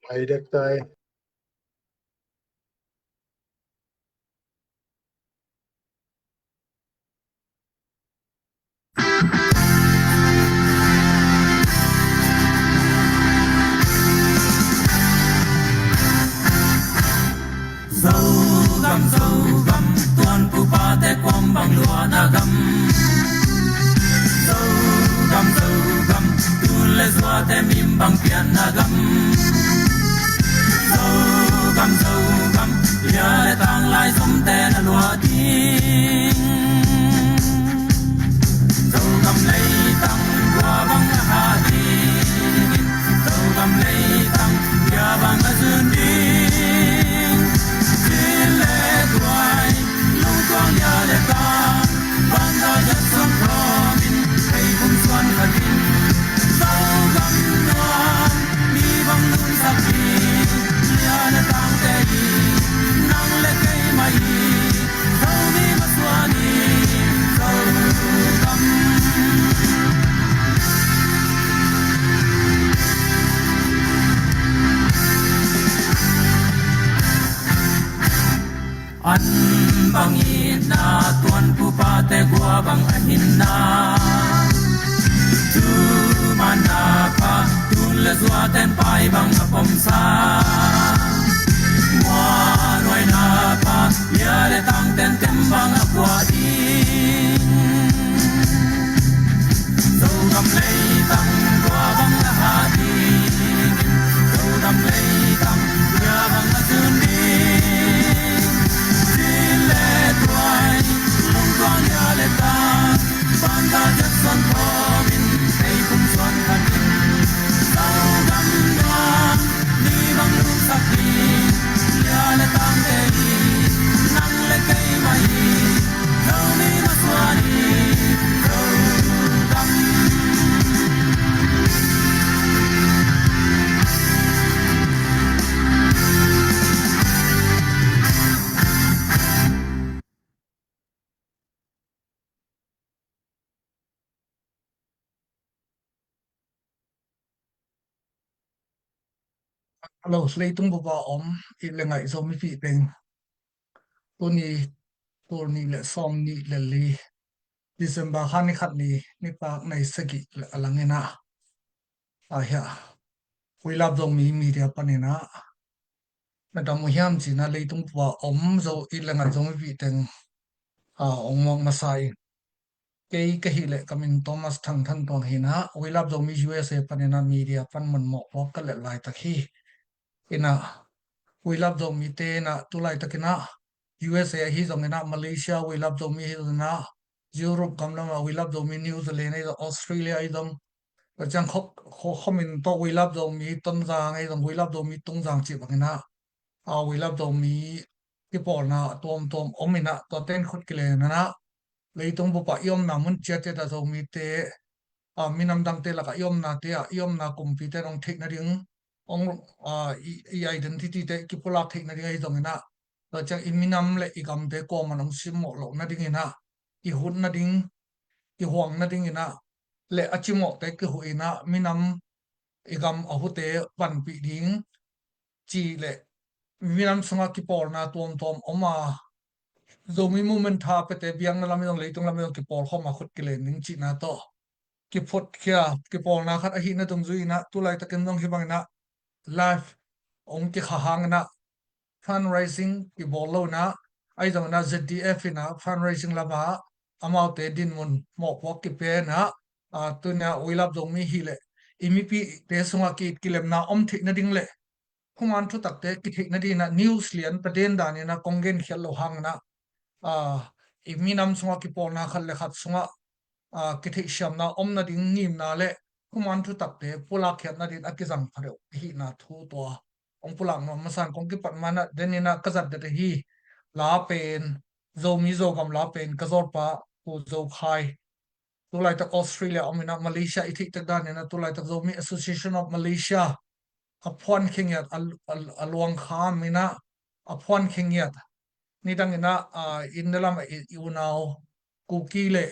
Mày đẹp trai. Dâu găm tuan pu pa te kwam bang lua na gam dâu gam tu le zua te mim bang pian na gam dâu gam ya le tang lai som te na lua ding dâu gam lei tang qua bang na ha ding dâu gam lei tang ya bang na zun ding le tuai long quang ya le ta bang da ya som promin hey bum suan khatin dâu gam nuam mi bang nun sakhi ya le tang te hi nang le kai mai dâu mi ma suani dâu gam an bang in na tuan pu pa te gua bang ahin na tu mana pa tun le zua ten pai bang apom sa wa noi na pa ya le tang ten tem bang apwa ding zo gam lei tang gua bang la ha ding zo gam lei tang ya bang a tun ding le tuai long quang ya le ta ban da jet son po min hey kum son khan sao gam na ni bang lu sak ni ya le tang te ni nang le kai mai đâu ni ma swa ni đâu gam Alo, lấy tung bộ vào ít là ngày sau mới bị bệnh. Tony, Tony lệ xóm ni lệ li. December hani khát ni pa này sẽ kỹ là lăng nghe na. À ya, quy lập dòng mi dia panina. Mà đam mô hiam chỉ na lấy tung bộ vào dâu ít là ngày sau mới bị bệnh. À, mong masai. Cái hi lệ kamin Thomas thang thang tuang hi na. Quy lập dòng mi USA panina media pan man mọc vào cái lệ lại takhi. Ina we love zo mi te na tulai takina USA hi zo na Malaysia we love zo mi hi zo na Europe kam na we love zo mi New Zealand ai Australia ai dom chang khop khomin to we love zo mi ton jang ai dom we love zo mi tung jang chi bangina a we love zo mi ki por na tom omina to ten khut kile na leitung bu pa yom na mun che te da zo mi te a minam dang te la ka yom na te a yom na computer ong thik na ring ong i identity te ki pula thik na ring ai dong na to chang i minam le i gam te ko man ong sim mo lo na ding ina i hun na ding i huang na ding ina le achimo te ki hu ina minam i gam a hu te pan pi ding chi le minam sanga ki por na tom oma zomi moment tha pe te biang na lam yong leitung lam yong ki por khoma khut ki le ning chi na to ki phot kia ki pol na khat a hi na tung zui na tu lai takin dong hi bang na live ong ki kha hang na fundraising ki bol lo na ai dong na ZDF na fundraising la ba amau te din mun mo pok ki pe na a tu na uilap dong mi hi le imipi te sunga ki lem na om thik na ding le khuman thu tak te ki thik na di na news lian paden da ni na kongen khel lo hang na a iminam sunga ki pol na khal le khat sunga cái thị trường na om na ding nim na le kuman thu tak te pula khyat na din akizang phare hi na thu to ong pula no masan kong ki pat mana denina kazat de hi la pen zo mi zo gam la pen kazor pa ku zo khai tu lai tak Australia omina Malaysia ithi tak dan na tu lai tak zo mi Association of Malaysia apon khingyat alwang kha mina apon khingyat ni dang ina indalam iunau ku ki le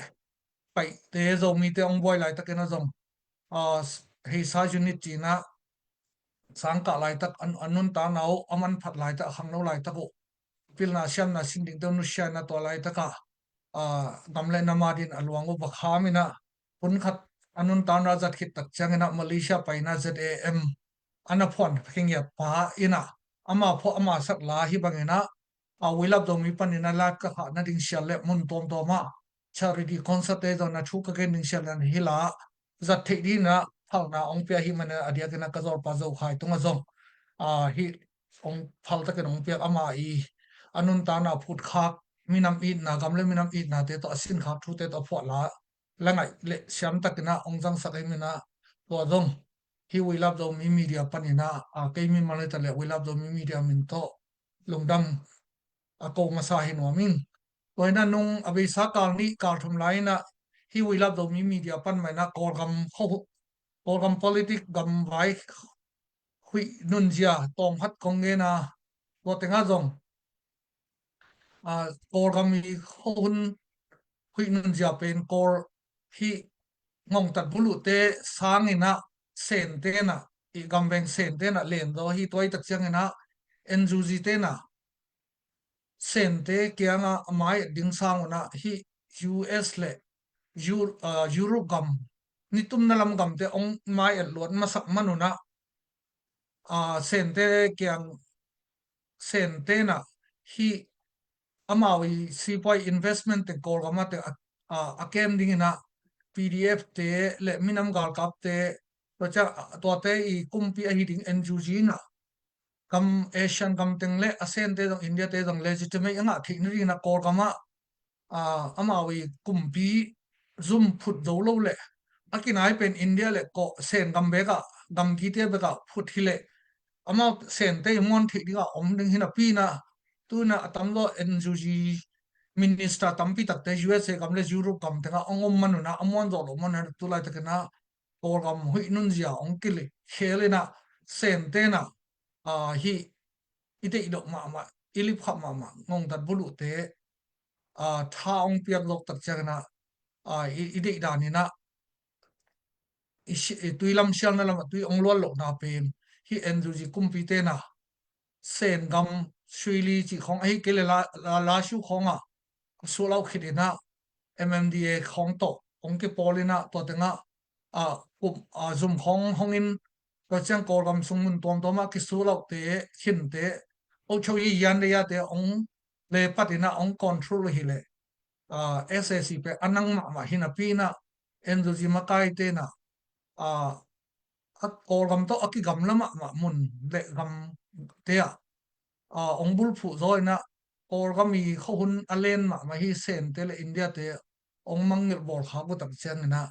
pai te zo mi te ong boy lai ta ke na zong a he sa unit chi na sangka lai tak anun ta nau aman phat lai tak khang no lai taku pilna siam na singding do nu sha na to lai taka gamle namadin alwangu bakhamina pun khat anun tan rajat khit tak changena Malaysia paina ZAM ana phon phengya pa ina ama pho ama sak la hi bangena wilap do mi panina la ka kha na ding shale mun tom to ma charity concert e do na thu ka gen ding shalan hila zat the di na phal na ong pya hi mana adia kana ka zor pa zo khai tunga zong hi ong phal ta ke ong pya ama I anun ta na phut khak minam I na gamle minam I na te to asin khak thu te to pho la langai le siam takina ong jang sakai mina to zong hi wilap do mi media panina ke mi mane ta le wilap do mi media min to lungdam ako masahin wa min toina nung abisa kalni kalthum laina hi wilap do mi media pan mai na korgam politic gam vai hui nunjia tom hat konge na to tenga zong korgam mi hun hui nunjia pen kor hi ngong tat bulu te sangina sen te na I gambeng sen te na len do hi toy tak changena NGZ te na sen te kianga mai ding sanguna hi US le Europe gam nitum na lam gam te ong mai at luat masak manuna sen te kiang sen te na hi amawi sipoi investment te kor gama te akem ding na PDF te le minam gal kap te to te I kumpi a hi ding NGZ na kam Asian kam teng le ASEAN te dong India te dong legitimate anga thikni na kor kama amawi kumpi zoom phut do lo le akinai pen India le ko sen gam beka gam ki te beka phut hi le ama sen te mon thi diga om ding hina pi na tu na atamlo NGZ minister tampi tak te USA kam le Europe kam te nga ongom manu na amon do lo mon tu lai ta na kor gam hui nun zia ong kili khele na sen te na hi ite idok ma ilip kha ma ngong dat bulu te tha ong piak lok tak chagna ide idani na tuilam sial na lam tui ong lol lo na pen hi NGZ kumpi te na sen gam suili chi khong ai kele la shu khonga su lau khidina MMDA khong to ong ke polina to tenga kum zum khong hongin to chang kor gam sung tom toma ki su lau te hin te o choi yan de ya te ong le patina ong control hi le SSC pe anang ma hina pina NGZ makai te na kor gam to aki gam lama ma mun le gam te ong bul phu zoi na kor gam mi khun alen ma hi sen te le India te ong mangil bol kha bu tak chen na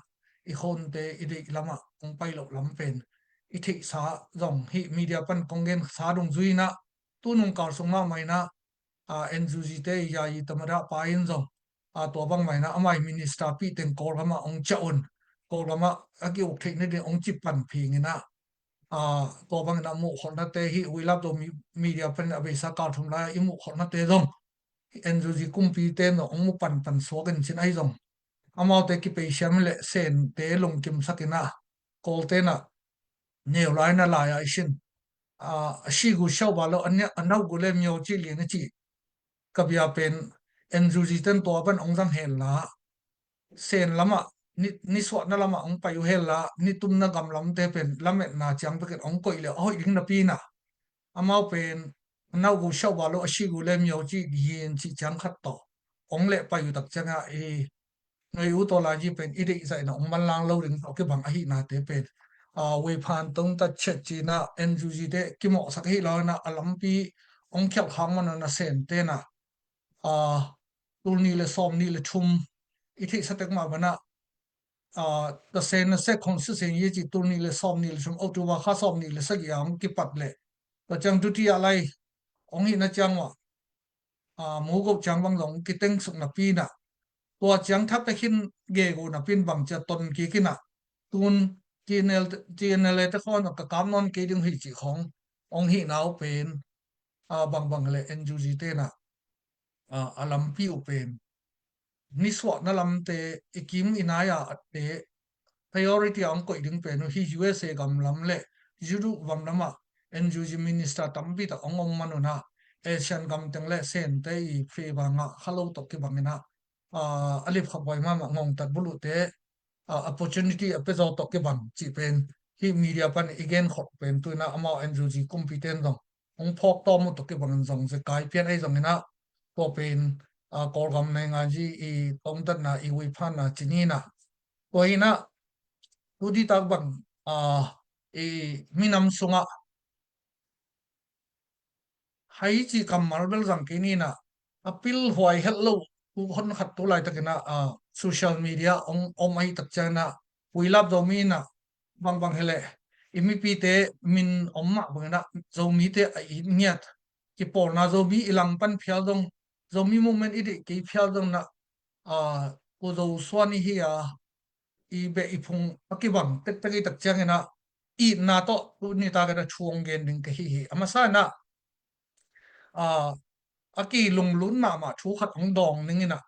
I khon te ide lama ong pai lo lam pen I thi sa zong hi media pan kongen sa dong zui na tu nung kar sung ma mai na NGZ te ya I tamara pa in zong to bang mai na amai minister pi ten kor gama ong chaun kor gama aki ok thik ne de ong chip pan phi ngina to bang na mu khon na te hi wilap do media pan abe sa ka thum la I mu khon na te zong NGZ kumpi te no ong mu pan so gan chin ai zong amao te ki pe sham le sen te long kim sakina kol te na neu lai na la ya shin shi gu shau ba lo anya anau gu le myo chi li na chi kabia pen NGZ ten to ban ong jang hel la sen lama ni so na lama ong payu hel la ni tum na gam lam te pen lamet na chang pe ong koi le hoi ding na pi na amao pen nau gu shau ba lo shi gu le myo chi yin chi chang khat to ong le payu tak changa ngay u to la ji pen ide sai na ong man lang lo ring ke bang a hi na te pen we phan tong ta chet chi na NGZ de ki mo sak hi lo na alam pi ong khyal khang man na sen te na tul ni le som ni le thum I thi sa tek ma bana the sen na se khong se sen ye chi tul ni le som ni le thum auto wa kha som ni le sa gi am ki pat le to chang tu ti alai ong hi na chang wa mu go chang bang long ki teng suk na pi na ตัวเจียงทับไปขึ้นเกกูนะพินบังจะตนกีกินะตุนจีเนลตะคอนกับกำนนกีดึงหิจิขององหินาวเป็นบางเลยเอ็นจูจีเตนะอาลัมพิวเป็นนิสวะนั่นลำเตอิกิมอินายาเต priority องก็ดึงเป็นที่ USA กำลำเละยุโรปกำลำ NUG minister tampi ta ongom manuna Asian gam tengle sen te I fe banga khalo to ki bangina alip khaboi ma ngong tat bulu te opportunity apezo to ki bang chi pen hi media pan again khop pen tu na ama NUG competent dong ong phok to mu to ki bang jong se kai pian ai jong ina to pen kol gam nei nga ji I tong tat na I wi phan na chini na ko ina tu di tak bang minam sunga hay chỉ cầm marble rằng cái này na apil hoài hello u hon khat tu lai takina social media ông ai tak chana we love domi na bang bang hele imi pi te min omma bangna zomi te ai niat ki por na zomi ilang pan phial dong zomi moment ide ki phial dong na ko zo swani hi I be I phung akibang tek tek tak changena I na to tu ni ta ga chuang gen ding ke hi amasa na aki lung lun ma thu khat ong dong ningina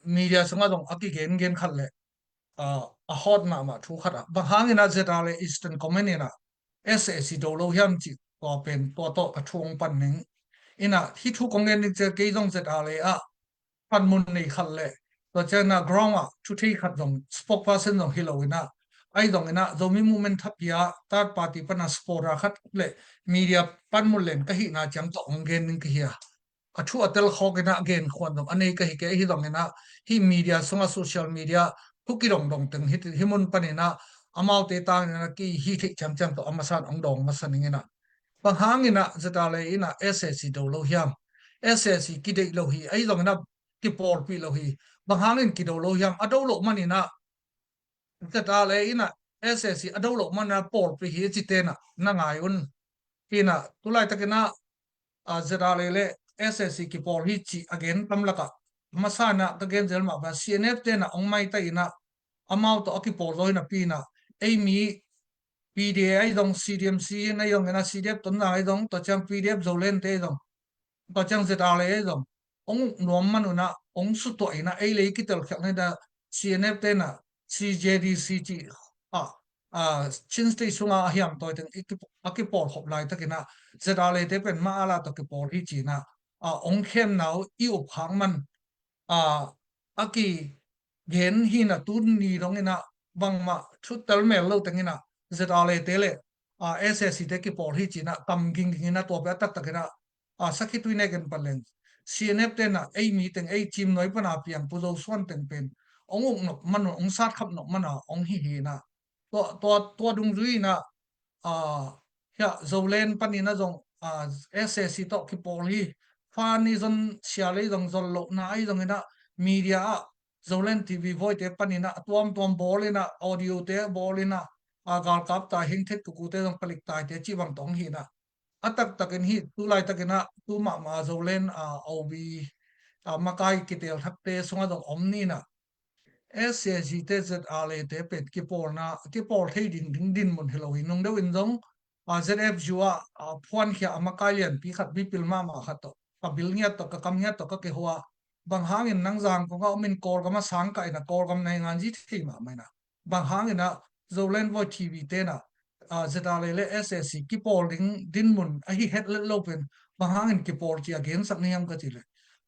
media sanga dong aki gen khat le hot ma thu khat ba hangina zetale eastern communina SSC do lo hiam chi to pen to ka thung pan ning ina hi thu kongen ni che ke dong zetale pan mun nei khat le to chana ground thu thi khat dong spokesperson dong hilowina ai dong ina zomi movement thapia third party pana spora khat le media pan mulen ka hi na cham to ongen ning ki hi thu atel khogena again khon dom anei ka hi ke hi dong ina hi media songa social media thuki dong dong teng hi himun panina amau te tang na ki hi thi cham cham to amasan ong dong masaning ina bang hangina zatale ina SSC do lo hiam SSC ki dei lo hi ai dong ina ki por pi lo hi bang hangin ki do lo hiam ado lo manina zatale ina SSC ado lo mana por pi hi chi te na ngai un ina tulai takina zatale le SSC ki por hi chi again tamlaka masana ka gen jelma ba CNF te na ongmai ta ina amau to aki por loina pina mi PDA ai dong CDMC na yong na CDF ton na ai dong to chang PDF zolen te dong to chang zetale ai dong ong nom manuna ong su to ina ai le ki tel khak na da CNF te na CJDC chi a chin state sunga hiam to ten aki por hop lai takina zetale te pen ma ala to ki por hi chi na ong khem nau I up hang man aki gen hi na tun ni rong ina bang ma thu tel mel lo tengina zetale tele SSC te ki por hi china tam ging ging na to ba tak takina sakhi tuine gen palen CNF te na ei mi teng ei chim noi pana piang pu zo swan teng pen ong ong no man ong sat khap no mana ong hi na to dung zui na ya zolen panina jong SSC to ki por hi fani zon siale dong zon lo na ai dong ina media zolen TV voi te panina tuam bolina audio te bolina gal kap ta hing thet ku te dong palik tai te chi bang tong hi na atak takin hi tu lai takina tu ma zolen OB makai kitel thakte sunga dong omni na SSC te ZLA te pet ki por na ki por thei din mun helo hi nong deuin jong ZF jua phuan khia amakalian pi khat bi pilma ma khat to ka bilnya to ka kamnya to ka ke huwa bang hangin nang jang ko ga min kor ga ma sang ka ina kor gam nei ngan ji thei ma mai na bang hangin na zolen voi TV te na ZLA le SSC ki por din mun a hi het le lopen bang hangin ki por chi again sak niam ka ti le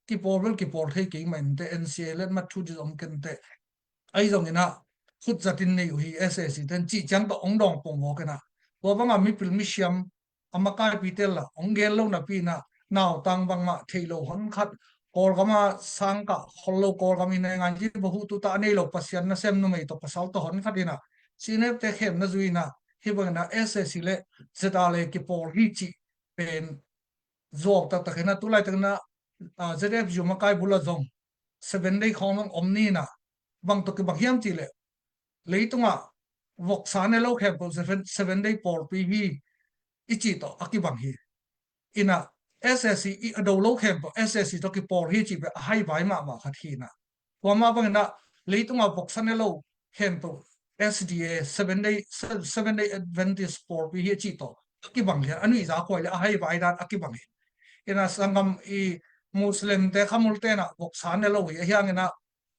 ki por wel ki por thei ke mai te NCA le ma thu di om ken te ai dong ina khut zatin nei hi SSC ten chi chang to ong dong pong mo kana to banga mi pil mi siam amakai pitel la ong gel lo na pi na naw tang bang ma thailo hon khat kor gama sang ka hollo kor gami na ngan ji bu tu ta nei lo pasian na sem no mei to pasal to hon khatina sinep te khem na zuina hi bang na SSC le zetale ki por hi chi pen zok ta ta khena tu lai ta na ZF ju makai bula zong 7 day khong omni na bang to ke bang hiam chi le leitunga vok sane lo khe ko 7 day por pi hi ichi to aki bang hi ina SSC I ado lo khe to SSC to ki por hi chi be hai bai ma khat hi na wa ma bang na leitunga vok sane lo khe to SDA 7 day Adventist por pi hi chi to aki bang hi anu za ko le hai bai dan aki bang hi ina sangam I Muslim te khamul te na vok sane lo hi hiang ina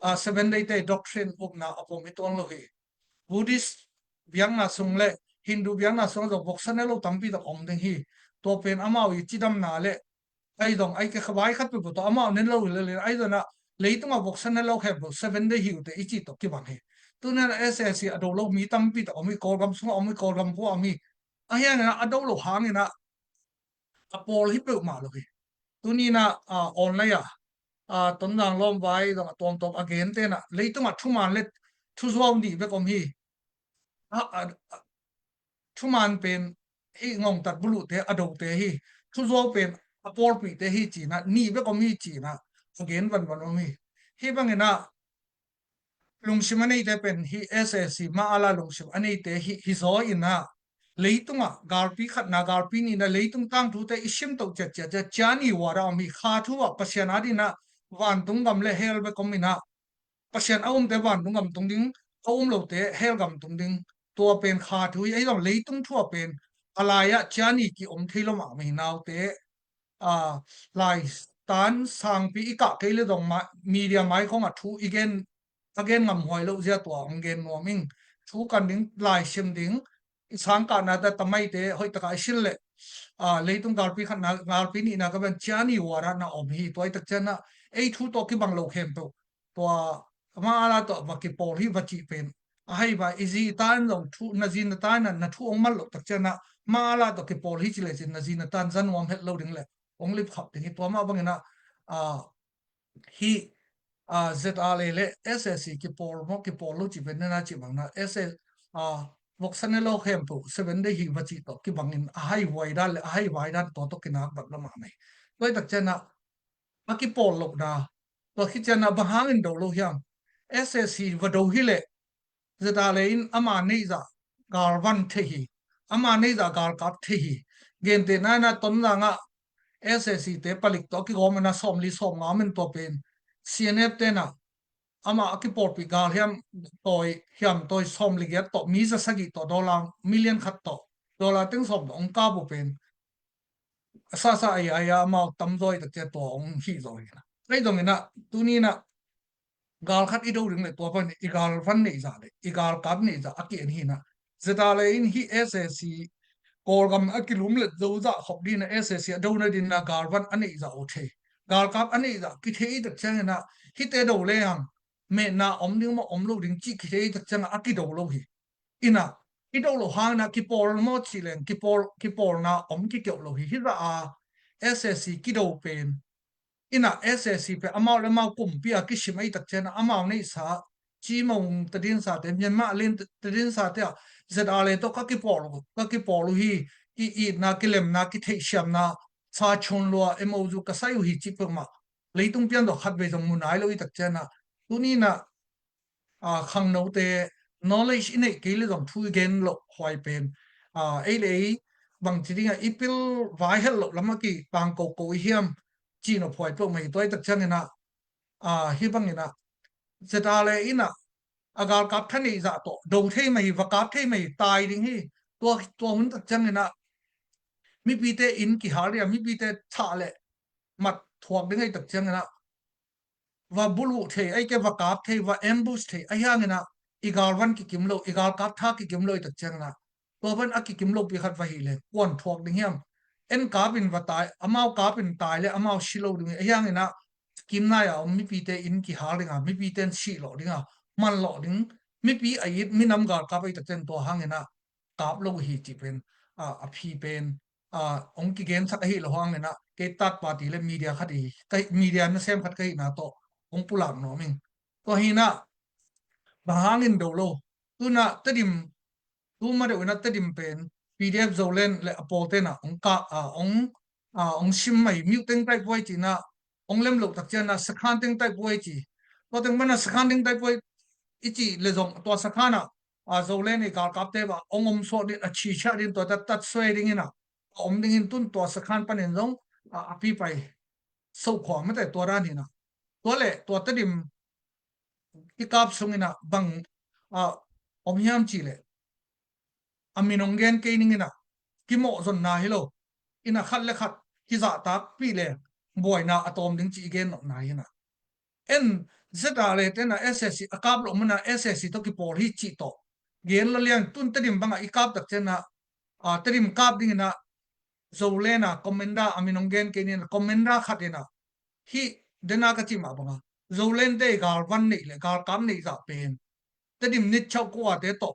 7 day te doctrine of na apom itong lo hi Buddhist biang na sung le Hindu biang na song zo boxan lo tampi da om ding hi to pen amao i chidam na le ai dong ai ke khwai khat pe to amao nen lo le ai do na leitung a boxan lo khe bo 7 day hi te ichi to ki bang he tu na ssc ado lo mi tampi da omi kol gam sung omi kol gam ko ami a hian na ado lo hang na a pol hi pe ma lo hi tu ni na online ya ton dang lom vai dong tom tom again te na leitung a thu man le thu zom di be kom hi thu man pen hi ngong tat bulu te ado te hi thu zo pen apol pi te hi chi na ni be kom hi chi na again van van om hi bang na lungsim anei te pen hi ssc ma ala lungsim anei te hi zo ina leitunga garpi khat na garpi ni na leitung tang thu te isim to cha cha cha chani wara mi kha thu wa pasyan adi na wan tung gam le hel be kom ina pasyan aum te wan tung gam tung ding aum lo te hel gam tung ding tua pen kha thu ai dong leitung thu pen alaya chani ki om thilo ma mi naw te lai tan sang pi ka ke le dong ma media mai khong a thu again ngam hoi lo zia tua ong gen no ming thu kan ding lai sim ding sang ka na da tamai te hoi ta ka sil le leitung gar pi khan na gar pi ni na ka ban chani wara na om hi toy tak chana ei thu to ki bang lo khem to to ma ala to ba ki por hi ba chi pen ai ba izi tan long thu na zin na tan na thu ong mal lo tak chana ma ala to ki por hi chi le chin na zin na tan zan wam het lo ding le ong lip khap ding to ma bang na hi ZRA le SSC ki por mo ki por lo chi ben na chi bang na SS vok san lo khem pu 7 day hi ba chi to ki bang in hai wai da le hai wai da to ki nak bak la ma mai toi tak chana ma ki por lo da to ki chana ba hang in do lo hyang SSC va do hi le ZRA in ama nei za gar van the hi ama nei za gar kap the hi gen te na ton na nga SSC te palik to ki gom na som li som nga men to pen CNF te na ama ki por pi gal hiam toy som li get to mi za sagi to dollar million khat to dollar teng som ong ka bu pen sa ai ama tam doi ta te to ong hi zoi na ai dong na tu ni na gal khat i do ring le to pan i gal van nei za le i gal kap nei za aki en hi na zeta le in hi SSC korgam akilum le zo za khop din na SSC do na din na gal van ani za o the gal kap ani za ki the i tak chang na hi te do le yang me na om ding mo om lo ding chi ki the i tak chang aki do lo hi ina i do lo hang na ki por mo chi len ki por na om ki kyo lo hi ra SSC ki do pen ina SSC pe amao le mau kum pia ki shimai tak chen amao nei sa chi mong tadin sa te Myanmar len tadin sa te ZRA to ka ki por hi i na ki lem na ki thei sham na cha chon lo emo ju ka sai hi chi pe ma leitung pian do khat be jong munai lo i tak chen na tu ni na khang no te knowledge in ei ke le jong thu gen lo hoi pen ei le bang chi ding a ipil vai hel lo lama ki pang ko hiam chi no phoi pro mai toy tak chan na hi bang ina zeta le ina agar kap thani za to do the mai va kap the mai tai ding hi to hun tak chan na mi pi te in ki har ya mi pi te tha le mat thuak ding ai tak chan na va bulu the ai ke va kap the va ambush the ai hang na igar van ki kimlo igar kap tha ki kimlo tak chan na to ban aki kimlo pi khat va hi le kon thuak ding hiam en kapin va tai amao kapin tai le amao shilo ding ai hang na kim na ya mi pi te in ki har ding mi pi ten shi lo ding man lo ding mi pi ai mi nam gar ka pai tak chen to hang na kap lo hi chi pen a phi pen ong ki gen sak hi lo hang na ke tak party le media khati kai media na sem khat kai na to ong pulang no ming to hi na bahangin do lo tu na tadim tu ma de na tadim pen PDF zolen le apote na ong ka ong sim mai muting tai poi chi na ong lem lo tak chen na sakhan ting tai poi chi to teng mana sakhan ting tai poi ichi le zong to sakhana zolen ni ka kap te ba ong so ni a chi cha din to tat swai ding ina om ding in tun to sakhan panen zong api pai so khwa ma te to ra ni na to le to tadim ki kap sung ina bang om hiam chi le aminong gen ke ning ina ki mo zon na hilo ina khat le khat ki za ta pi le boy na atom ding chi gen no na ina en zeta le te na SSC akap lo mana SSC to ki por hi chi to gen lo liang tun tadim banga ikap tak chena tadim kap ding na zolena komenda aminong gen kenin komenda khatina hi dena ka chi ma banga zolen te gar van nei le gar kam nei za pen tadim nit chau ko ate to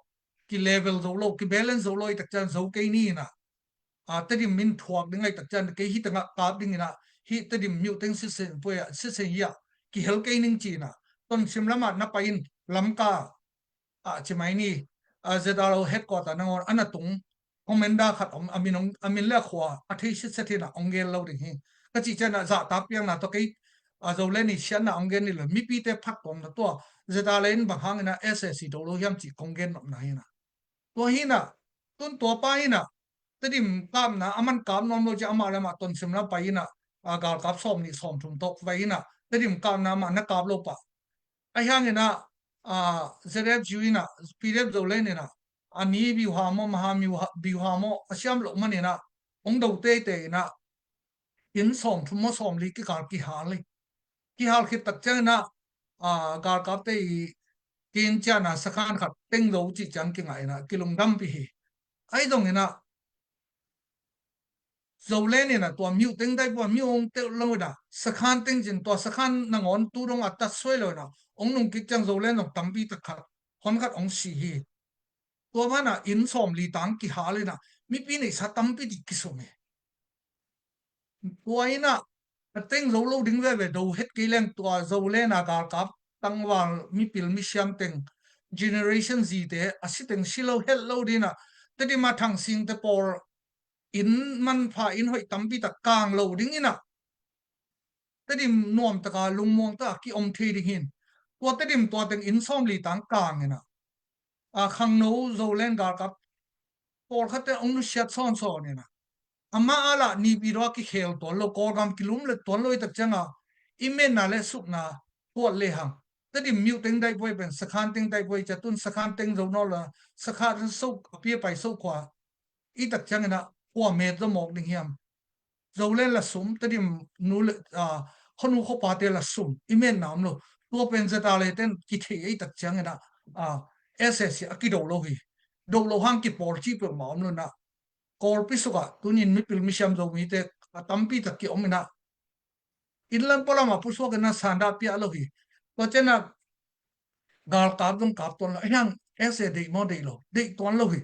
ki level zo lo ki balance zo lo tak chan zo ke ni na tadim min thuak ding ai tak chan ke hi tanga kap ding na hi tadim mu teng si sen po ya si sen ya ki hel ke ning chi na ton simlama na pain lamka chimai ni zedaro headquarter na ngor anatung komenda khat aminong amin la khwa athei si sethi na ongel lo ding hi ka chi chana za ta piang na to kai zo le ni sian na ongel ni lo mi pi te phak pom na to zedalen bang hang na ssc do lo yam chi kongen nam na hi na to hi na tun to pa hi na tadim kam na aman kam nom lo ja amala ma ton sim na pa hi na gal kap som ni som thum tok vai na tadim kam na ma na kap lo pa ai hang na zerep juina pirep zo le ni na ani bi ha mo ma mi bi ha mo asyam lo ma ni na ong do te te na in som thum mo som li ki kar ki ha le ki hal khit tak chang na gar kap te tin cha na sakhan khat teng lo chi chang ki ngai na kilung dam pi hi ai dong ina zo le ni na to miu teng dai po miu ong te lo da sakhan teng jin to sakhan na ngon tu rong atta soi lo na ong nung ki chang zo le nong tam pi tak khat hon khat ong si hi to ma na in som li tang ki ha le na mi pi nei sa tam pi di ki so me to ina teng zo lo ding ve ve do het ki leng to zo le na gar kap tang wal mi pil mi siam teng generation z te asiteng silo hello dina te di ma thang sing te por in man pha in hoi tampi ta kang lo ding ina te dim nuam ta ka lung mong ta ki om the ding hin to te dim to teng in som li tang kang ina khang no zo len gar kap por khate ong nu shat son son ina amma ala ni bi ro ki khel to lo ko gam kilum le ton loi tak changa imen na le suk na po le hang te dim miu teng dai poi ben sakhan teng dai poi chatun sakhan teng zo no la sakhan so pie pai so kwa i tak chang na po me zo mok ding hiam zo le la sum te dim nu le khonu kho pa te la sum imen nam lo to pen za ta le ten ki the i tak chang na ss akido lo hi do lo hang ki por chi pe mam lo na kor pi suka tunin mi pil mi siam zo mi te tampi tak ki omina inlan pola ma pu so na sanda pi alo hi to chena gal kap dum kap ton la yang ese de mo de lo de ton lo hi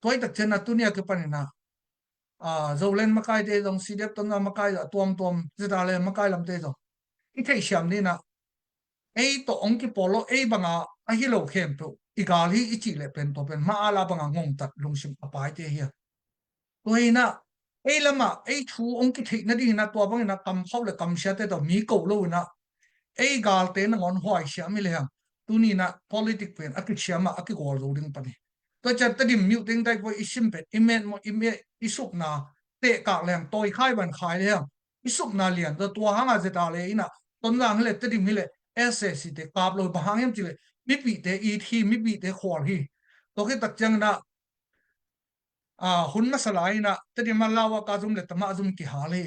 toy tak chena tunia ke panina zo len makai te dong sidep ton na makai tuam tuam zita le makai lam te zo i thei siam ni na ei to ong ki polo ei banga a hi lo khem to i gal hi i chi le pen to pen ma ala banga ngong tat lung sim apai te hi toy na ei lama ei thu ong ki thei na di na to bang na kam khau le kam sha te to mi ko lo na ei gal te na ngon hoi siam mi le hang tu ni na politic pen akit siama akik gol zo ding pani to chat ta dim mu ding dai po isim pet imen mo ime isuk na te ka lem toy khai ban khai le hang isuk na lian to tua hanga je ta le ina ton lang le ta dim hi le ss te kap lo ba hang yam chi le mi pi te i thi mi pi te khol hi to ke tak chang na hun masala ina ta dim ma lawa ka zum le tama zum ki ha le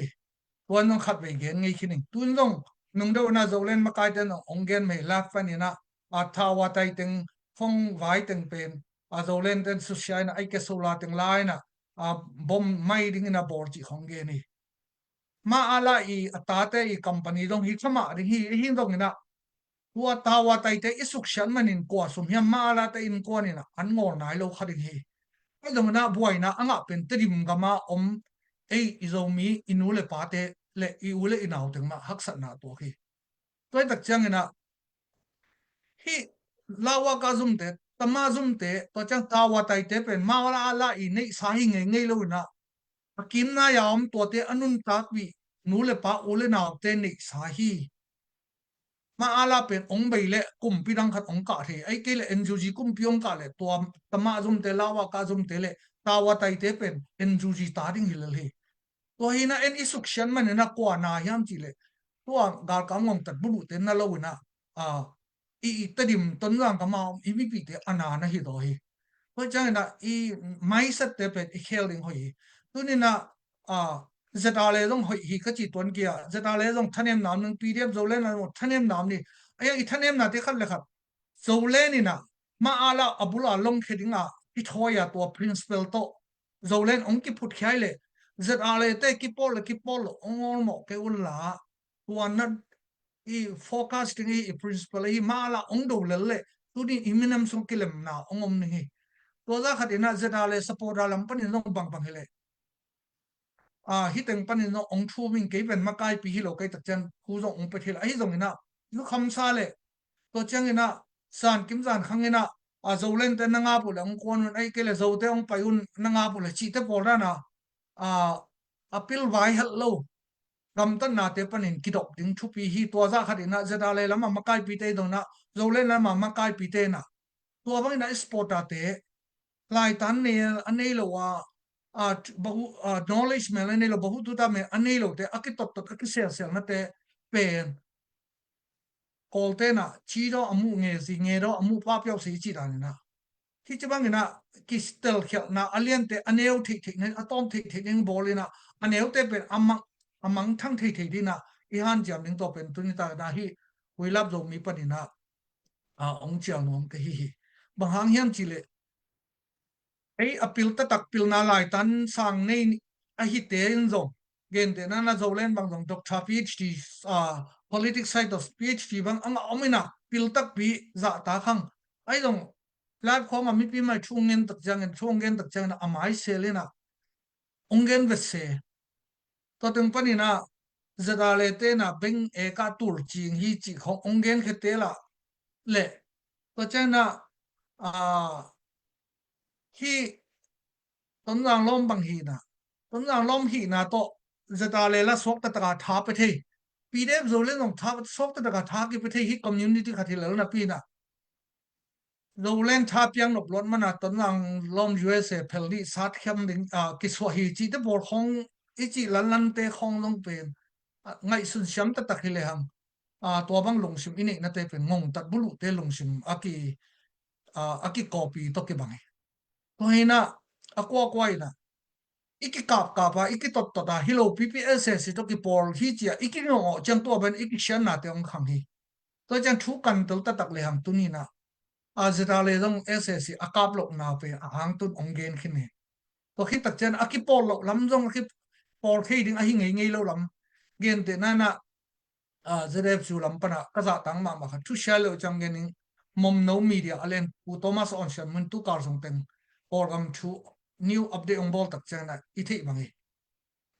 tuan nong khat ve gen ngai khini tun nong nung do na zo len ma kai ten ong gen me la fa ni na tha wa tai teng phong vai teng pen zo len ten su shai na ai ke so la teng lai na bom mai ding na bor chi khong ge ni ma ala i atate i company dong hi thama ri hi dong na tua ta wa tai te isuk shan manin ko sum hiam ma ala te in ko ni na an ngor nai lo khading hi ai dong na buai na anga pen trim gama om ei izomi inule pate le I ule inaw teng ma haksa na to hi toy tak chang ina hi lawa ka zum te tama zum te to chang tawa tai te pen ma wala ala I nei sa hi nge ngei lo na kim na yam to te anun tak wi nule pa ule naw te nei sa hi ma ala pen ong bei le kum pirang khat ong ka the ai ke le enjuji kum piong ka le to tama zum te lawa ka zum te le tawa tai te pen enjuji ta ding hilal hi to hina en isuk shan man na kwa na yam chi le to gar ka ngom tat bu te na lo na a I tadim ton lang ka ma I mi pi te ana na hi do hi to chang na I mai sat te pe I kheling hoi tu ni na a zeta le dong hoi hi ka chi ton kia zeta le dong thanem nam nang pdf zo le na thanem nam ni ai I thanem na te khat le khat zo le ni na ma ala abula long khedinga ki thoya to principal to zolen ong ki phut khai le zat ale te ki pol ongol mo ke ulla tuana I forecasting I principal I mala ong do le tu di iminam sung kilem na ongom ni to za khatina zat ale support alam pan no bang bang hele hi teng pan no ong thu min ke ben makai pi hi lo kai tak chan ku zong ong pe thil ai zong ina lu kham sa le to chang ina san kim san khang ina zo len te na nga pu le ong kon ai ke le zo te ong pai un na nga pu le chi te pol ra na a apil vai hal lo gam tan na te panin kidok ding thu pi hi to za khat ina zeta le lama makai pi te dong na zo len lama makai pi te na to bang ina sport te lai tan ne anei lo wa bahu knowledge me ne lo bahu tu ta me anei lo te akitot tot akisel sel na te pen kol te na chi do amu nge si nge do amu pa pyo si chi da na ki chi bang ina ki stel khel na alien te aneu thik thik ne atom thik thik ning bolina aneu te pen amang thang thik thik dina I han jam ning to pen tu ni ta na hi we lap zo mi panina ong chiang nom ke hi bang hang hiam chi le ấy apil ta tak pil na lai tan sang nei a hi te in zo gen te na zo len bang dong doctor PhD politics side of PhD bang anga omina pil tak pi za ta khang ai dong lat khom mi pi mai chungen tak jang en chungen tak jang na amai se le na ungen ve se to teng pani na zada le te na beng e ka tur ching hi chi khong ungen khe te la le to chang na a hi tон rang lom bang hi na tон rang lom hi na to zata le la sok ta ka tha pe the pdf zo le nong tha sok ta ka tha ki pe the hi community kha thil na pi na zo len tha piang nop lon mana tон rang lom usa pheli sat khem ding ki so hi chi te bor khong I chi lan lan te khong long pen ngai sun sham ta tak hi le ham to bang long sim ini na te pen ngong tat bulu te long sim aki copy to ke bang to hi na akwa kwa ina iki kap kapa iki tot tota hilo PPSS to ki por hi chia iki no chang to ban iki shan na te ong khang hi to chang thu kan tel ta tak le ham tu ni na a zeta le dong SS akap lok na pe a hang tu ong gen khine to khi tak chen aki por lo lam jong aki por khi ding a hi ngei ngei lo lam gen te na na zrf chu lam pana ka za tang ma ma kha thu sha lo chang gen mom no media alen u Thomas on shan mun tu kar song ten or gam thu new update on bol tak chang na I thei bangi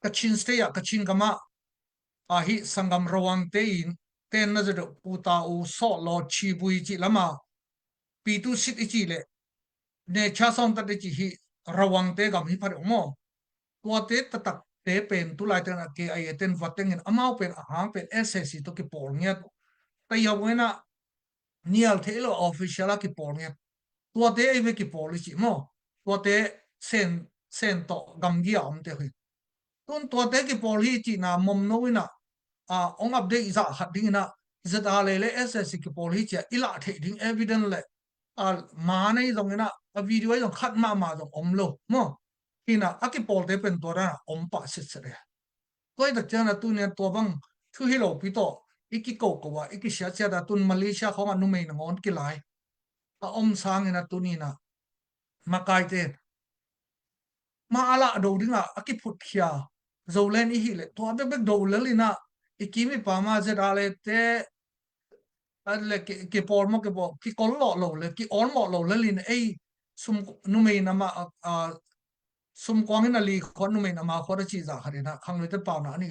kachin state ya kachin kama hi sangam rawang te in ten na zero puta u so lo chi bui chi lama pi tu sit I chi le ne cha song ta de chi hi rawang te gam hi par mo tua te ta tak te pen tu lai ten ke ai ten vateng in amau pen ahang pen ssc to ki por ngia ta ya wena nial the lo official ki por ngia tua te ai ve ki por chi mo tua te sen to gam gi am te hui tun tua te ki por hi chi na mom no ina ong update za khat ding na zata le le ssc ki por hi cha ila the ding evident le ma nei dong ina a video ai dong khat ma dong om lo mo hina aki pol te pen tora om pa sit sere koi da chana tu ne to bang thu hi lo pi to iki ko wa iki sha cha da tun Malaysia khong anu mei ngon ki lai om sang ina tu ni na makai te ma ala do dinga aki phut khia zo len I hi le to be do le lina ikimi pa ma je da le te le ki por mo ki kol lo le ki on mo lo le lin ei sum nu mei na ma sum kwang in ali khon nu mei na ma kho da chi za khari na khang le te pa na ni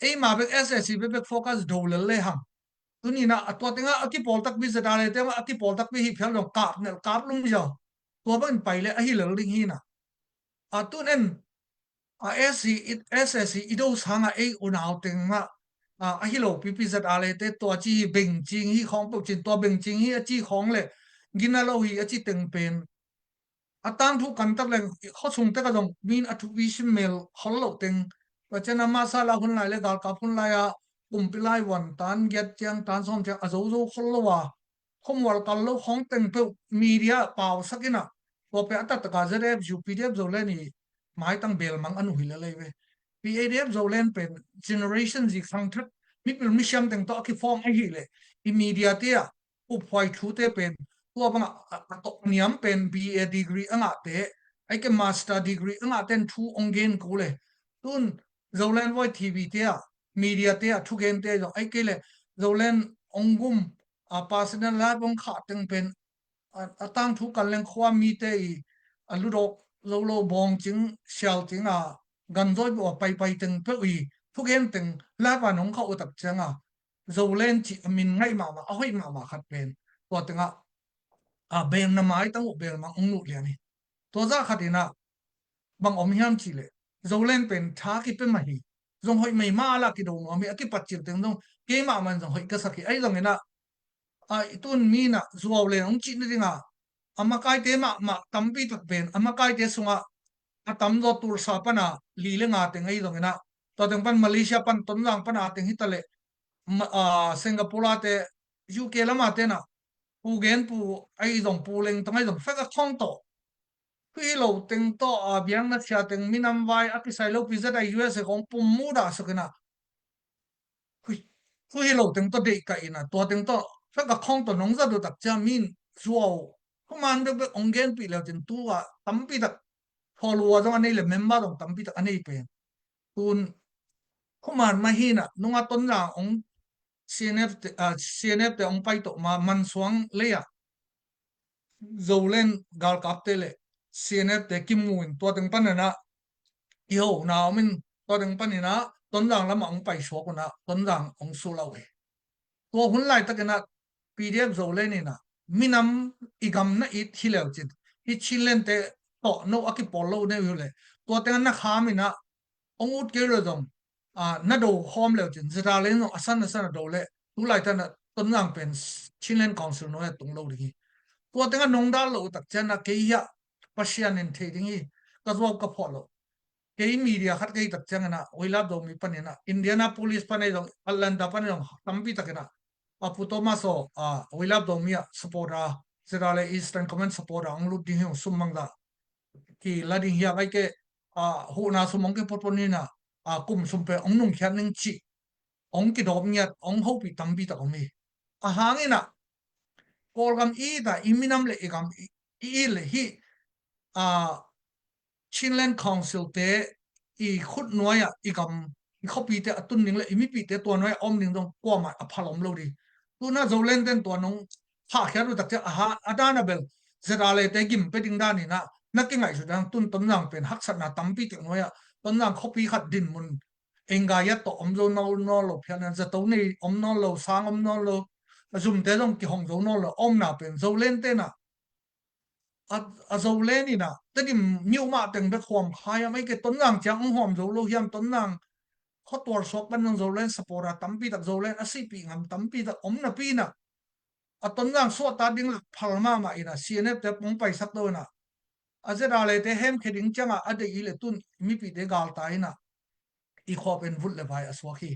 ei ma be ssc be focus do le ham tu ni na to tenga aki pol tak bi za da le te ma aki pol tak bi hi phel no kap lum jo to ban pai le a hi le ring hi na tu nen SC SSC ido sanga ei unaw tenga a hi lo pp za da le te to chi beng ching hi khong po chin to beng ching hi a chi khong le gina lo hi a chi teng pen atang thu kan tak leng kho chung te ka dong min athu wi sim mel khol lo teng wa chana ma sa la hun lai le gal ka phun lai a pilai wan tan get chang tan som chang a zo zo khol lo wa khom wal kal lo khong teng pe media paw sakina to pe atat ka zrf ju pdf zo le ni mai tang bel mang anu hi le le we pdf zo len pen generation ji khang thak mi pil mi sham teng to ki form a hi le i media te a u phoi thu te pen tua bang to niam pen BA degree anga te ai ke master degree anga ten thu ongen ko le tun zolen voi TV te a media te a thu gen te zo ai ke le zolen ongum a personal la bong kha teng pen atang thu kan leng khwa mi te I aludok lo bong ching sial ching a gan zoi bo pai teng pe wi thu gen teng la ba nong kha utak changa zolen chi min ngai ma a hoi ma khat pen to tenga a bel na mai tang bel ma ong nu liani to za khatina bang om hiam chi le zolen pen tha ki pe ma hi zong hoi mai ma la ki do no mi aki pat chil teng dong ke ma man zong hoi ka saki ai zong ena ai tun mi na zuaw le ong chi ni ringa ama kai te ma tampi tak pen ama kai te sunga a tam do tur sa pana li le nga teng ai zong ena to teng pan Malaysia pan ton lang pan a teng hitale Singapore te UK lama te na pu gen pu ai dong pu leng tang ai dong fa ka khong to khi lo teng to a biang na sia teng minam vai a ki sai lo pizza da US e kong pum mu da so kana khi lo teng to de ka ina to teng to fa ka khong to nong za do tak cha min zuo ko man de ong gen pi lo ten tu a tam pi da follow dong anei le member dong tam pi da anei pe tun ko man ma hi na nunga ton la ong CNF CNF te ong pai to ma man suang le ya zolen gal kap te le CNF te kim muin to teng pan na yo na min to teng pan na ton lang lam ong pai so ko na ton lang ong su la we to hun lai ta na PDF zolen ni na minam igam na it hilel chin hi chilen te to no aki polo ne yu le to teng na kha mi na ong ut ke ro dong na do hom le chin zira le no asan do le tu lai ta na ton lang pen chilen council no ya tung lo ri tua tenga nong dal lo tak chana ke ya pasian en the dingi ka zo ka pholo ke media khat ke tak changa na oila do mi panena indiana police panai dong alanda panai dong tampi takena apu tomaso oila do mi supporta zerale eastern command supporta anglu ding hu sumangda ki lading ya kai ke hu na sumong ke potponina kum sumpe ongnung khan ning chi ong ki dom nya ong ho pi tampi tak mi hangina kolgam I da iminam le igam I le hi a Chinland Council te I khut noya igam I copy te atun ning le imi pi te to noya om ning dong kwa ma a phalom lo ri tu na zolen ten to nong pha khya ru tak te aha adana bel zera le te gim pe ding da ni na na ki ngai su dang tun tom nang pen hak sat na tampi te noya tom nang copy khat din mun enga ya to om zo no lo phyan za to nei om no lo sang om no lo zum te dong ki hong zo no lo om na pen zolen te na a zo le ni na te dim miu ma teng be khom khaya mai ke ton nang chang hom zo lo hiam ton nang kho tor sok ban nang zo len sapora tampi tak zo len asipi ngam tampi tak om na pi na a ton nang so ta ding lak phal ma ina CNF te pong pai sak do na a zera le te hem kheding changa ade I le tun mi pi te gal ta ina I kho pen vul le bai aswa khi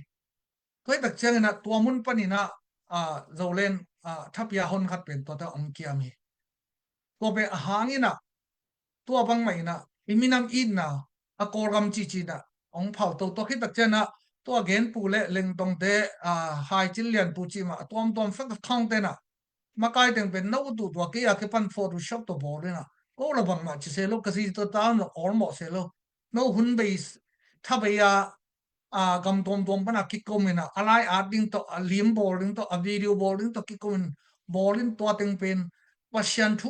toi tak chang na tua mun panina zo len thapia hon khat pen to ta om kia mi ko be hangina tua bang mai na iminam in na a korgam chi na ong phau to khi tak chana tua gen pu le leng tong te hai chil lian pu chi ma tom fa khang te na ma kai teng pen no tu tua ke ya ke pan photoshop to bo le na ko la bang ma chi se lo ka si to ta no almo se lo no hun base tha be ya gam tom pa na ki ko me na alai art ding to a lim boarding to a video boarding to ki ko bolin to teng pen pasyan thu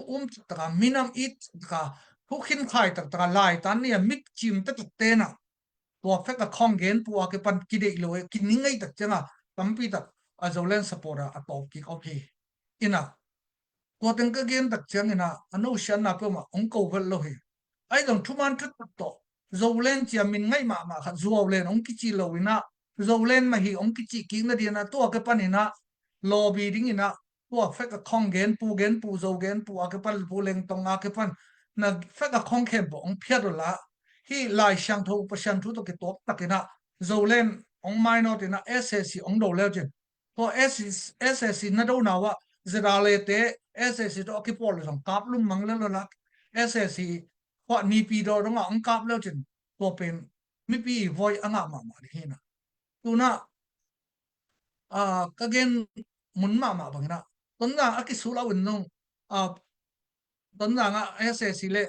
ta minam it ka thu khin khai tak ta lai tan ne mik chim ta te na to fa ka khong gen pu a ke pan ki de lo ki ni ngai tak changa tampi tak a zolen sapora a top ki okay ina to teng ka gen tak chang ina anu shan na pe ma ong ko vel lo he ai dong thu man thut to zolen chia min ngai ma kha zuaw len ong ki chi lo ina zolen ma hi ong ki chi ki na dia na to ke pan ina lobby ding ina to fa ka khong gen pu zo gen pu a ke pan pu leng tong a ke pan na fa ka khong khem bo ong phia do la hi lai shang tho pa shang thu to ke top takina zolen ong minor ina SSC ong do le chen to SSC na do na wa zira le te SSC to ki pol song kap lum mang le lo la SSC ko ni pi do dong ang kap le chen to pen mi pi voi anga ma hi na tu na ka gen mun ma bang na ton na aki su la win nong à tuần rằng á SSC lệ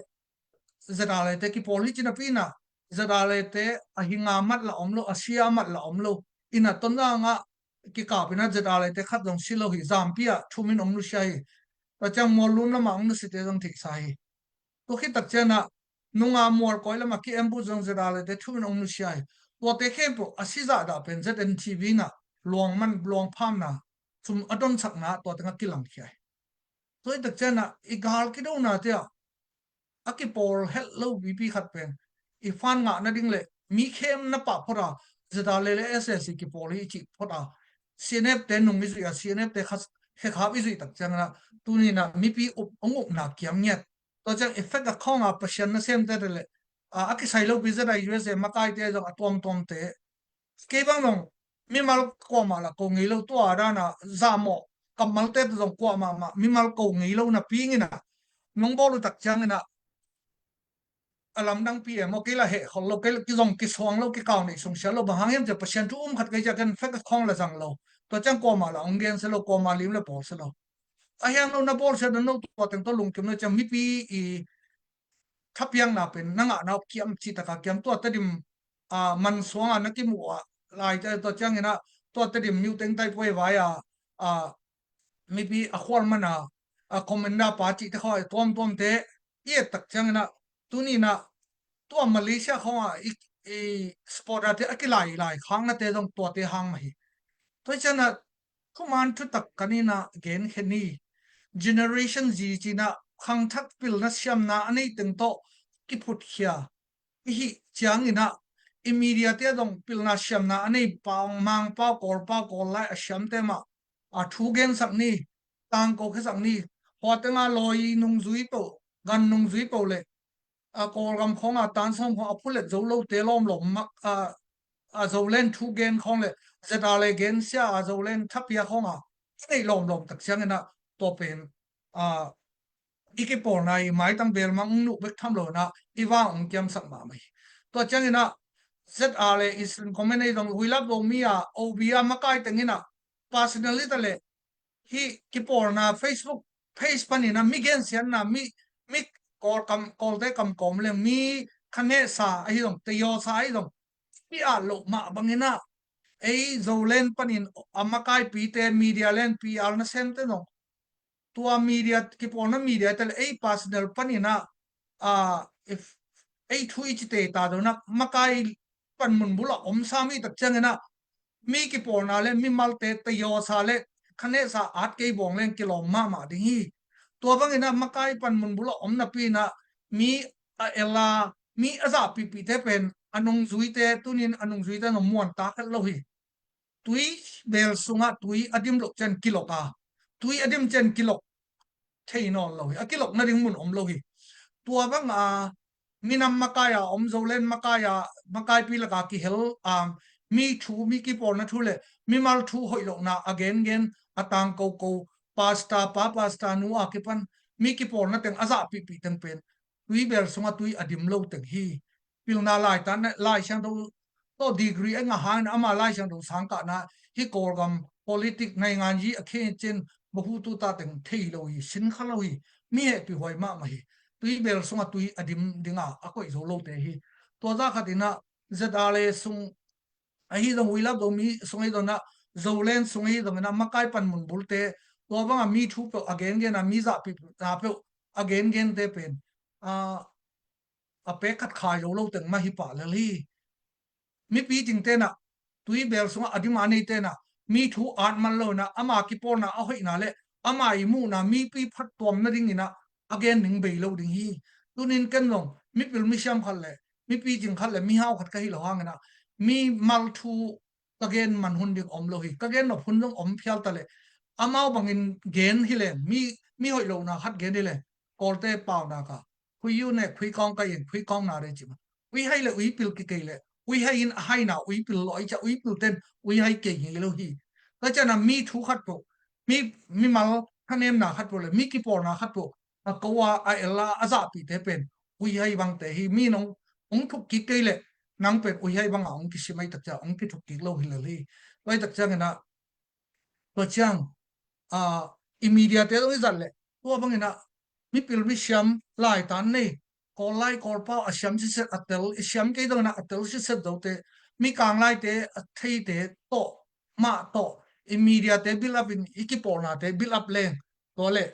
zara lệ te ki poli china pina zara lệ te a hinga mat la omlo asia mat la omlo ina tuần rằng á ki ka pina zara lệ te khat dong silo hi Zambia thumin omlu shai ta chang molun la mang nu site dong thik sai to khi tak chana nunga mor koila ma ki embu jong zara lệ te thumin omlu shai to te khem po asiza da pen ZNTV na luang man luang pham na chum adon chak na to tanga kilang khai tôi tak chana igal ki do na te aki por hello bp khat pen ifan nga na ding le mi khem na pa phora zada le le ss ki por hi chi phora cnf ten nung isu ya cnf te khas he khap isu tak chang na tu ni na mi pi ong na kyam nyat to chang effect a khong a passion na sem te le aki sai lo bi zada us ma kai te jong atom tom te ke bang long mi mal ko ma la ko ngi lo to ara na za mo kamal te jong ko ma mi mal ko ngi lo na pi ngi na nong bo lu tak chang na alam dang PM ok la he khol lo ke ki zong ki song lo ki kaw ni sung sha lo ba hang yam je pasien tu khat ke ja kan fa ka khong la jang lo to chang ko ma la ong gen se lo ko ma lim le por se lo a yang lo na por se no to teng to lung kim no chang mi pi i thap yang na pen na nga na kiam chi ta ka kiam to ta dim man suang a na ki mu a lai ja to chang ina to ta dim new teng tai poi wa ya a mi pi a khwal mana a komenda pa chi ta khoi tom tom te ye tak chang ina tu ni na ตัวมาเลเซียเขาอ่ะอีสปอร์ตอะที่อะไรหลายครั้งนะแต่ต้องตัวเตะหางมาเพราะฉะนั้นเขามันทุตักกันนี่นะเกณฑ์แค่นี้ generation Z จีนะขังทักพิลนะเชื่อมนะอันนี้ตึงโตกิพุทธเฮียอีจางนี่นะ immediate ต้องพิลนะเชื่อมนะอันนี้ปางมังปากอลไล่เชื่อมเต็มอ่ะทูเกนสักนี้ตังโกแค่สักนี้พอตั้งอาลอยนุ่งซุยโตกันนุ่งซุยโตเลย กอลกำของตันสมของพูดเลยจะเล่าเตลอมหลงมักจะเล่นทุกเกนของเลยจะได้เลยเกนเสียจะเล่นทัพยาของไอ้หลงตักเสียงนะตัวเป็นอีกปอในไม้ตั้งเบลมังนุกเบกทำโลนะอีว่าองค์เกมสักมาไหมตัวเจ้านี่นะ ZR เลยอิสลามคอมเมนต์ตรงวิลับตรงมีOBมาใกล้ตรงนี้นะ personality เลยที่กิปอนะ Facebook page ปันนี่นะมีเกนเสียนนะมีกอลได้กำกอมเลยมีคะแนนสาไอ้ตรงตีโยสาไอ้ตรงที่ลงมาบางนะไอ้โจเลนปันนินอามาไกปีเตมีเดียเลนพีอาร์นั่นเซนเตนงตัวมีเดียกิปอนนั้นมีเดียแต่ไอ้ personal ปันนินะอ่า if ไอ้ทุยจิตเตตาโดนักมาไกปันมุนบุละสามีตักเจงนะมีกิปอนาเลมีมัลเตตีโยสาเลคะแนนสาอาจเกยบองเลนกิโลมาดิ่งตัวบางนะมาไกปันมุนบุละนับปีนะมีเอลามีอาซาปีเทเป็นอนงซุยเตตุนินอนงซุยเตนมวนตาคันโลหิตุยเบลสุงะตุยอดิมโลเจนกิโลกาตุยอดิมเจนกิโลเทนอนโลหิกิโลนาดิงมุนโลหิตัวบางมีนำมากายโจเลนมากายปีละกากิเฮลมีทูมีกิปอนนะทูเลมีมาลทูหอยโลนาagainตังโกpasta nu akipan mi ki por na teng aza pi teng pen tui ber songa tui adim lo teng hi pil na lai tan lai chang do to degree nga han ama lai chang do sang ka na hi kor gam politic ngai ngan ji akhe chen bohu tu ta teng thei lo hi sin kha lo hi mi he pi hoi ma hi tui ber songa tui adim dinga akoi zo lo te hi to za khatina zadale sung a hi dong wila do mi songai do na zolen songai do na makai pan mun bulte to bang mi thu pe again gen mi za pi na pe again gen te pen a pe khat khai lo teng ma hi pa le li mi pi ting te na tui bel sunga adima nei te na mi thu an man lo na ama ki por na a hoi na le ama I mu na mi pi phat tom na ding ina again ning be lo ding hi tunin ken long mi pil mi sham khal le mi pi jing khal le mi hau khat ka hi lo hang na mi mal thu again man hun ding om lo hi again no hun dong om phial ta le amao bangin gen hi le mi hoi lo na khat gen hi le kolte pau na ka khui yu ne khui kong ka yin khui kong na re chi wi hai le wi pil ki ke le wi hai in hai na wi pil loi cha wi pil ten wi hai ke hi lo hi ka cha na mi thu khat po mi mal khanem na khat po le mi ki por na khat po a ko wa a ela aza pi te pen wi hai bang te hi mi nong ong thuk ki ke le nang pe wi hai bang ong ki simai tak cha ong ki thuk ki lo hi le li loi tak cha na to chang immediate lo izal le ตัวบางอินะมีปิลมิชมไล่ตันนี่กอลไล่กอลเป้าอาชมสิเซตอัตเตลอาชมกี่ตัวนะอัตเตลสิเซตดูเตมีกางไล่เตที่เตโตมาโตอิมีเดียเตบิลอัพอินอีกิปอนาเตบิลอัพเลงตัวเล่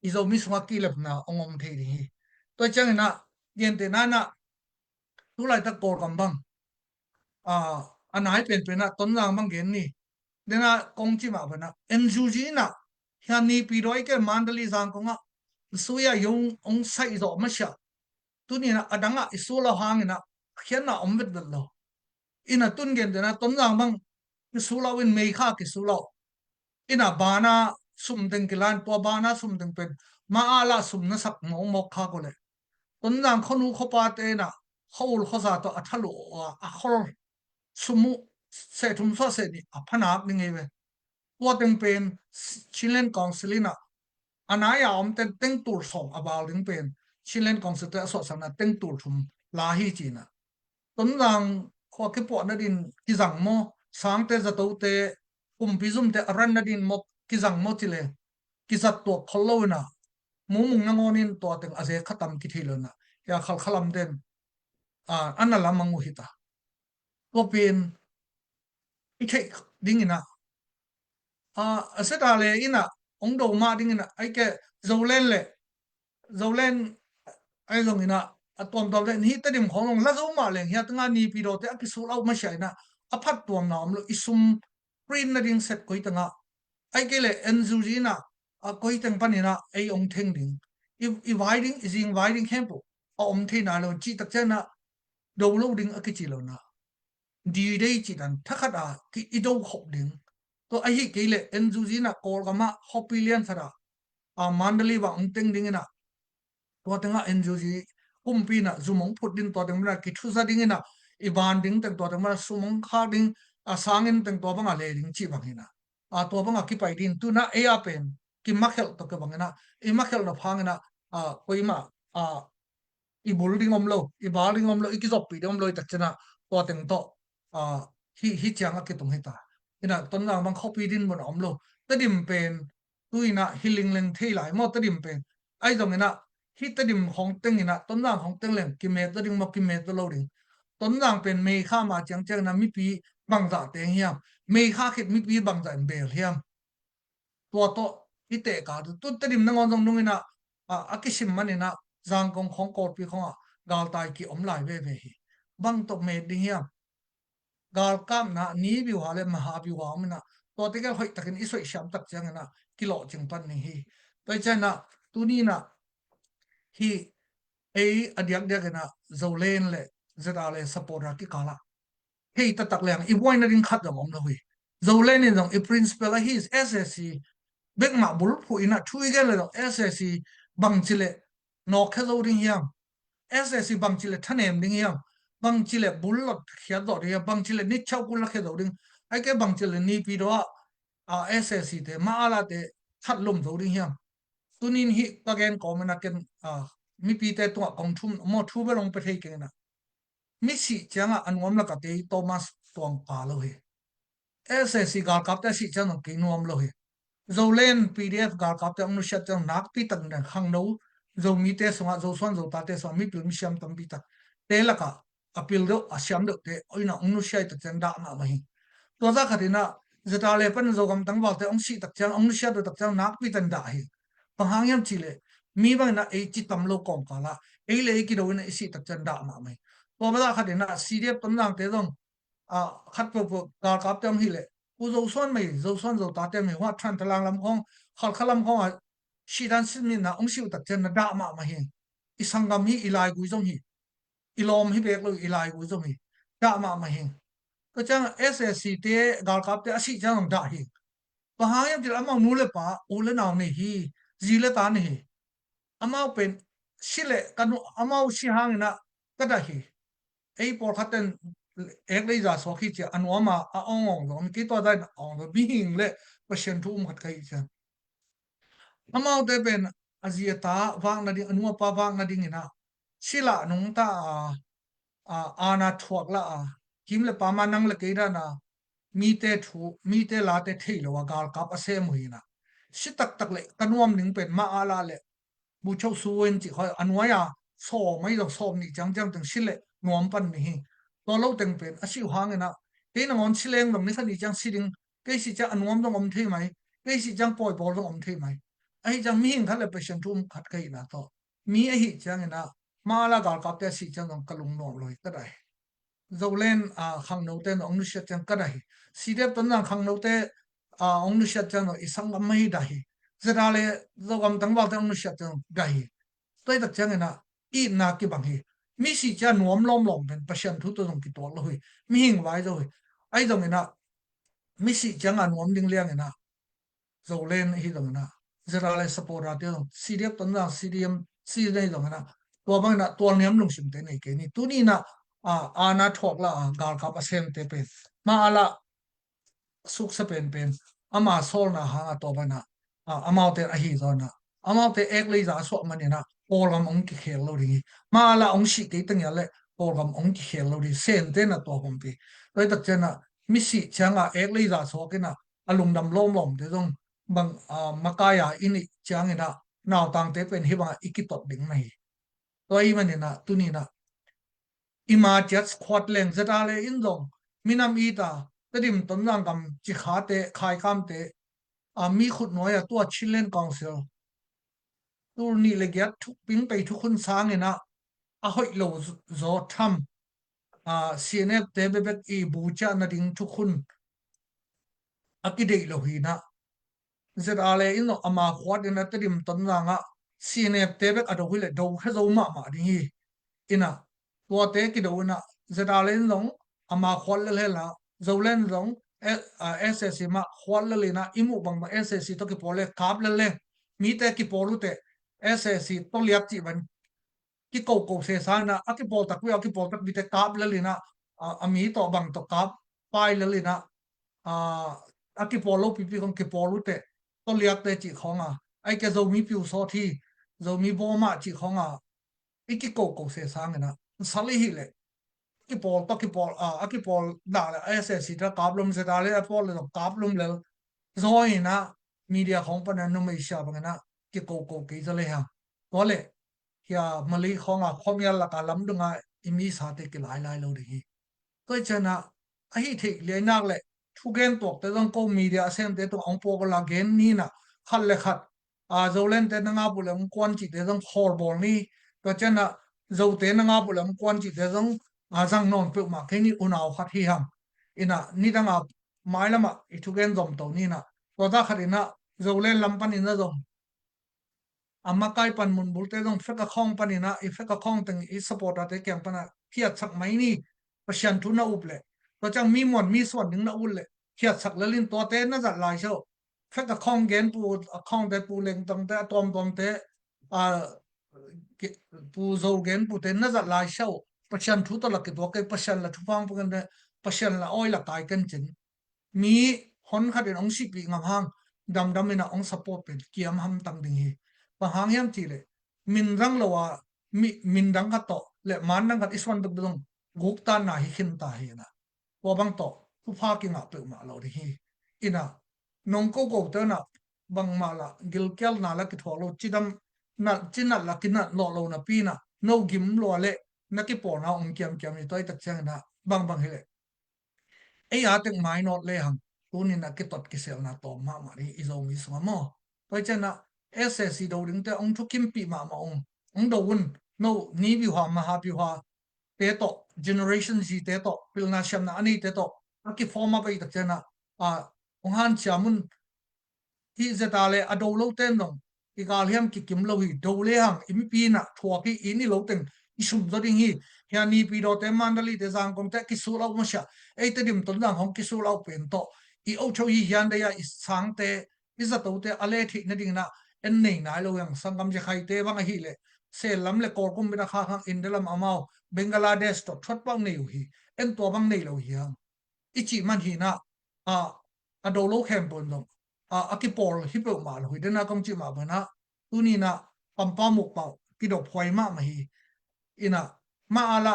อิโซมิสมากิเลปนาองอมเทดีตัวจังนะเย็นเตน่านะทุไลตะโกรกำบังอันไหนเป็นนะต้นรางบางเกณฑ์นี่เดน่ะกงจิมาเป็นนะเอ็นจูจีน่ะฮันนี่ปีร้อยแกมันเดลีสังกงอ่ะสุยายงองไซโซมาชาตัวนี้นะอดังอ่ะอิสุลาหางนะเขียนนะอมเวดเดลโลอินะตุนเกณฑ์เดนะต้นรางบางอิสุลาวินเมฆากิสุลาอินะบานาสุมดึงกิลานตัวบานาสุมดึงเป็นมาอาลาสุมนัสักมองมอกข้าก็เลยต้นรางขนูขปาเตนะเขาอุลข้าซาตัวอัทลุอ่ะขอลสมุเศษทุมสะเศษนี่อพนักนี่ไงเว้ยตัวเต็งเป็นชิลเลนกองซิลินะอันไหนยาอมเต็งเต็งตูดส่งอบาวถึงเป็นชิลเลนกองซิลเตอสดสนะเต็งตูดทุมลาฮีจีนะต้นรังขวาคิปวนัดินกิจังโมสังเตจะตัวเตกุมพิซุมเตอรันนัดินมกกิจังโมทีเลกิจัดตัวคอลโลนะมุงนางอนินตัวเต็งอาเซขัตมกิทีเลนะยาขลขลัมเดนอันนั้นละมังมุหิตาตัวเป็นอีกดิ้งนะเสร็จอะไรอินะองค์ดมาดิ้งนะไอ้แกโจเลนเลยโจเลนไอ้ตรงนี้นะตัวเล่นฮิตติมของลงแล้วโจมาเลยเฮียตั้งงานนี้ปีโรเตอกิสุเอาไม่ใช่นะพัดตัวน้ำเลยอิสุมปรินนะดิ้งเสร็จกุยตั้งอ่ะไอ้แกเลยเอ็นซูจีนะกุยตั้งปันนี่นะไอ้องค์เทงดิ้งอีไวดิ้งอีจิงไวดิ้งเข้มปุ๊องค์เทน่ะเราจีตักเจนะดูลูดิ้งอกิจิโลนะดีได้จีดันถ้าขัดกิอีดูขบดิ้งตัวไอ้เกลเอ็นจูจีน่ะกอลกามาฮอปปี้เลียนสระมันเดลีว่าองเต็งดิ้งน่ะตัวเต็งอ่ะเอ็นจูจีกุมปีน่ะซูมงพุดดินตัวเต็งมันกิทุซาดิ้งน่ะอีบานดิ้งเต็งตัวเต็งมันซูมงคาดิ้งสางเงินเต็งตัวบังอะไรดิ้งจีบังเงินะตัวบังกิไปดิ้งตัวน่ะเออาเป็นกิมักเฮลตัวกับบังเงินะอีมักเฮลน่ะพังเงินะคุยมาอีบุลดิ้งอมโลอีบาลดิ้งอมโลอีกิจบปีดิ้งอมโลตักชนะตัวเต็งโตฮิจางกิตรงให้ตา ina ton na bang copy din mon omlo tadim pen tuina healing leng thei lai mo tadim pen ai dong ina hi tadim hong teng ina ton na hong teng leng ki me tadim mo ki me to lo ding ton na pen me kha ma chang chang na mi pi bang za teng hiam me kha khit mi pi bang za bel hiam to hi te ka tu tadim na ngon dong nung ina akisim man ina zang kong khong ko pi khong gal tai ki om lai ve ve hi bang to me ding hiam gal kam na ni bi wa le ma ha bi wa na to te ka hoi takin isoi sham tak chang na kilo ching pan ni hi to cha na tu ni na hi adiak de na zolen le zeta le support ra ki kala hei ta tak leng i boy na ring khat dom om lo hui zolen ni dong i principal hi is ssc bek ma bul phu ina thui ge le dong ssc bang chile no kha zo ring yam ssc bang chile thanem ding yam bang chile bulot khia do ri bang chile ni chau kul khe do ring ai ke bang chile ni pi do ssc te ma ala te khat lum do ring hiam tunin hi again comment ken mi pi te to kong thum mo thu ba long pe thei ke na mi si changa anwam la ka te thomas tong pa lo he ssc ga kap ta si chang ke nuam lo he zolen pdf ga kap ta nu shat chang nak pi tak na khang no zo mi te songa zo swan zo ta te so mi pil mi sham tam pi tak te la ka apil do asyam do te oina ongnu shai tak chang da ma hi to za khatina zeta le pan zo gam tang ba te ong si tak chang ongnu sha do tak chang nak pi tan da hi pahang yam chile mi bang na e chi tam lo kong kala e le ki do na si tak chang da ma mai to ba za khatina cdf tam nang te dong khat po po ka kap tam hi le u zo swan mai zo swan zo ta te mi wa than talang lam khong khal khalam khong si dan sin min na ong si tak chang na da ma ma hi isangam hi ilai gu zong hi ilom hi bek lo ilai gu zong hi da ma ma hi to chang ssc te gal kap te asi chang da hi pa ha yam til amang nu le pa u le naw ni hi ji le ta ni hi amao pen sile kanu amao si hang na kada hi ei por khaten ek le za so khi che anwama a ong ong dom ki to da ong bi hing le passion thu mat kai cha amao te pen azia ta wang na ding anwa pa wang na ding ina sila nung ta ana thuak la kim le pa ma nang le ke da na mi te la te thei lo gal kap ase muina si tak tak le kanuam ning pen ma ala le bu chau suin chi khoi anwaya so mai lo som ni jang jang teng sile nuam pan ni hi to lo teng pen asi hangena te na ngon sileng dom ni khani jang siding ke si cha anuam dong om thei mai ke si jang poi bol dong om thei mai ai jang mi hing khale passion tum khat kai na to mi a hi jang na mala gal kap te si jang dong kalung no loi ta dai zolen a khang no te ong nu sha jang ka dai si de ton nang khang no te a ong nu sha jang no isang am mai dai zara le zo gam tang ba te ong nu sha jang gai tôi đặt chân na ít na cái bằng hi mi si cha nuông lom lom bên passion thu tôi dùng cái tổ lôi mi hình vài rồi ai dùng na mi si cha ngàn nuông đinh liang na rồi lên hi dùng na giờ lại support ra tiêu CDF tuần nào CDM CDM này dùng na tua bằng na tua niệm lung sim thế này cái này tu ni na na thok la gal kap asem te pe ma ala suk sa pen ama sol na ha to ba na amau te a hi zo na amau te ek le za so man na pol gam ong ki khel lo ri ma la ong si ke tang ya le pol gam ong ki khel lo ri sen te na to hom pi toi tak chen na mi si changa ek le za so ke na alung dam lom lom te dong bang makaya ini chang na naw tang te pen hi ba ikitot ding mai toi man na tu ni na ima chat squat leng zata le in dong minam ita tadim ton nang kam chi kha te khai kam te mi khut noya tua chilen council tur ni le gyat thuk ping pe thu khun sang ena a hoi lo zo tham cnf te bebet e bu cha na ding thu khun akidei lo hi na zale in ama khwat ena tadim ton nga cnf te bet ado hile do kha zo ma ding ina tua te ki do na zale in long ama khwal le la zolen long ssc ma khwal le na imu bang ba ssc to ki pole kap le mi te ki polu te ssc to liap chi ban ki ko se sa na aki pol tak wi aki pol tak mi te kap le na ami to bang to kap pai le na aki polo pi pi kong ki polu te to liap te chi khonga ai ke zo mi piu so thi zo mi bo ma chi khonga iki ko se sa na sali hi le ki pol to ki pol aki pol da la ssc ta kap lum se da le pol le kap lum le zoi na media khong pa na no mai sha bang na ki ko ke zo le ha to le ya mali khonga khomya la ka lam dunga imi sa te ki lai lo ri ko chana a hi the le nak le thu gen tok te dong ko media sem te to ong po ko la gen ni na khat le khat zolen te na nga bu le kon chi te dong khor bol ni ko chana zo te na nga bu le kon chi te dong jang non pe ma ke ni unaw khat hi ham ina ni danga mai lama I thu gen dom to ni na to da khat ina zolen lam pan ina dom amma kai pan mun bulte dong feka khong panina I feka khong teng I support ate kyang pana khiat sak mai ni pasyan thu na uple to chang mi mon mi swan ding na ulle khiat sak lalin to te na zat lai so feka khong gen pu khong te pu leng tong te tom te a pu zo gen pu te na zat lai so pasyan thu to la ke to ke pasyan la thu pang pu kan pasyan la oi la kai kan chen mi hon khat en ong sik pi ngam hang dam ina ong support pe kiam ham tang ding hi pa hang yam ti le min rang lo wa min dang ka to le man nang ka iswan duk dong guk ta na hi khin ta hi na ko bang to pu pha ki nga pe ma lo ri hi ina nong ko te na bang ma la gil kel na la ki tholo chidam na china la ki na lo na pi na no gim lo le na ki po na ong kiam ni toy tak chang na bang hi le e ya tek mai not le hang tu ni na ki tot ki sel na to ma ri I zo mi so mo toy chen na ssc do ring te ong thu kim pi ma ong do un no ni bi hwa ma ha bi hwa te to generation z te to pil na sham na ani te to ki forma bai tak chen na ong han chamun hi zetale ado lo ten dong I gal hiam ki kim lo hi do le hang imi pi na thwa ki ini lo ten isum zo ding hi ya ni pi do te mandali te zang kong te ki su lo ma sha ei te dim ton dang hong ki su lo pen to I o cho hi hian de ya I sang te I za to te ale thi na ding na en nei na lo yang sangam je khai te bang hi le se lam le kor kum bina kha khang in de lam amao Bangladesh to thot bang nei hi en to bang nei lo hi hang ichi man hi na ado lo khem pon dong akipol hi pe ma lo hi de na kong chi ma bana tu ni na pampa muk pa ki do phoi ma hi ina ma ala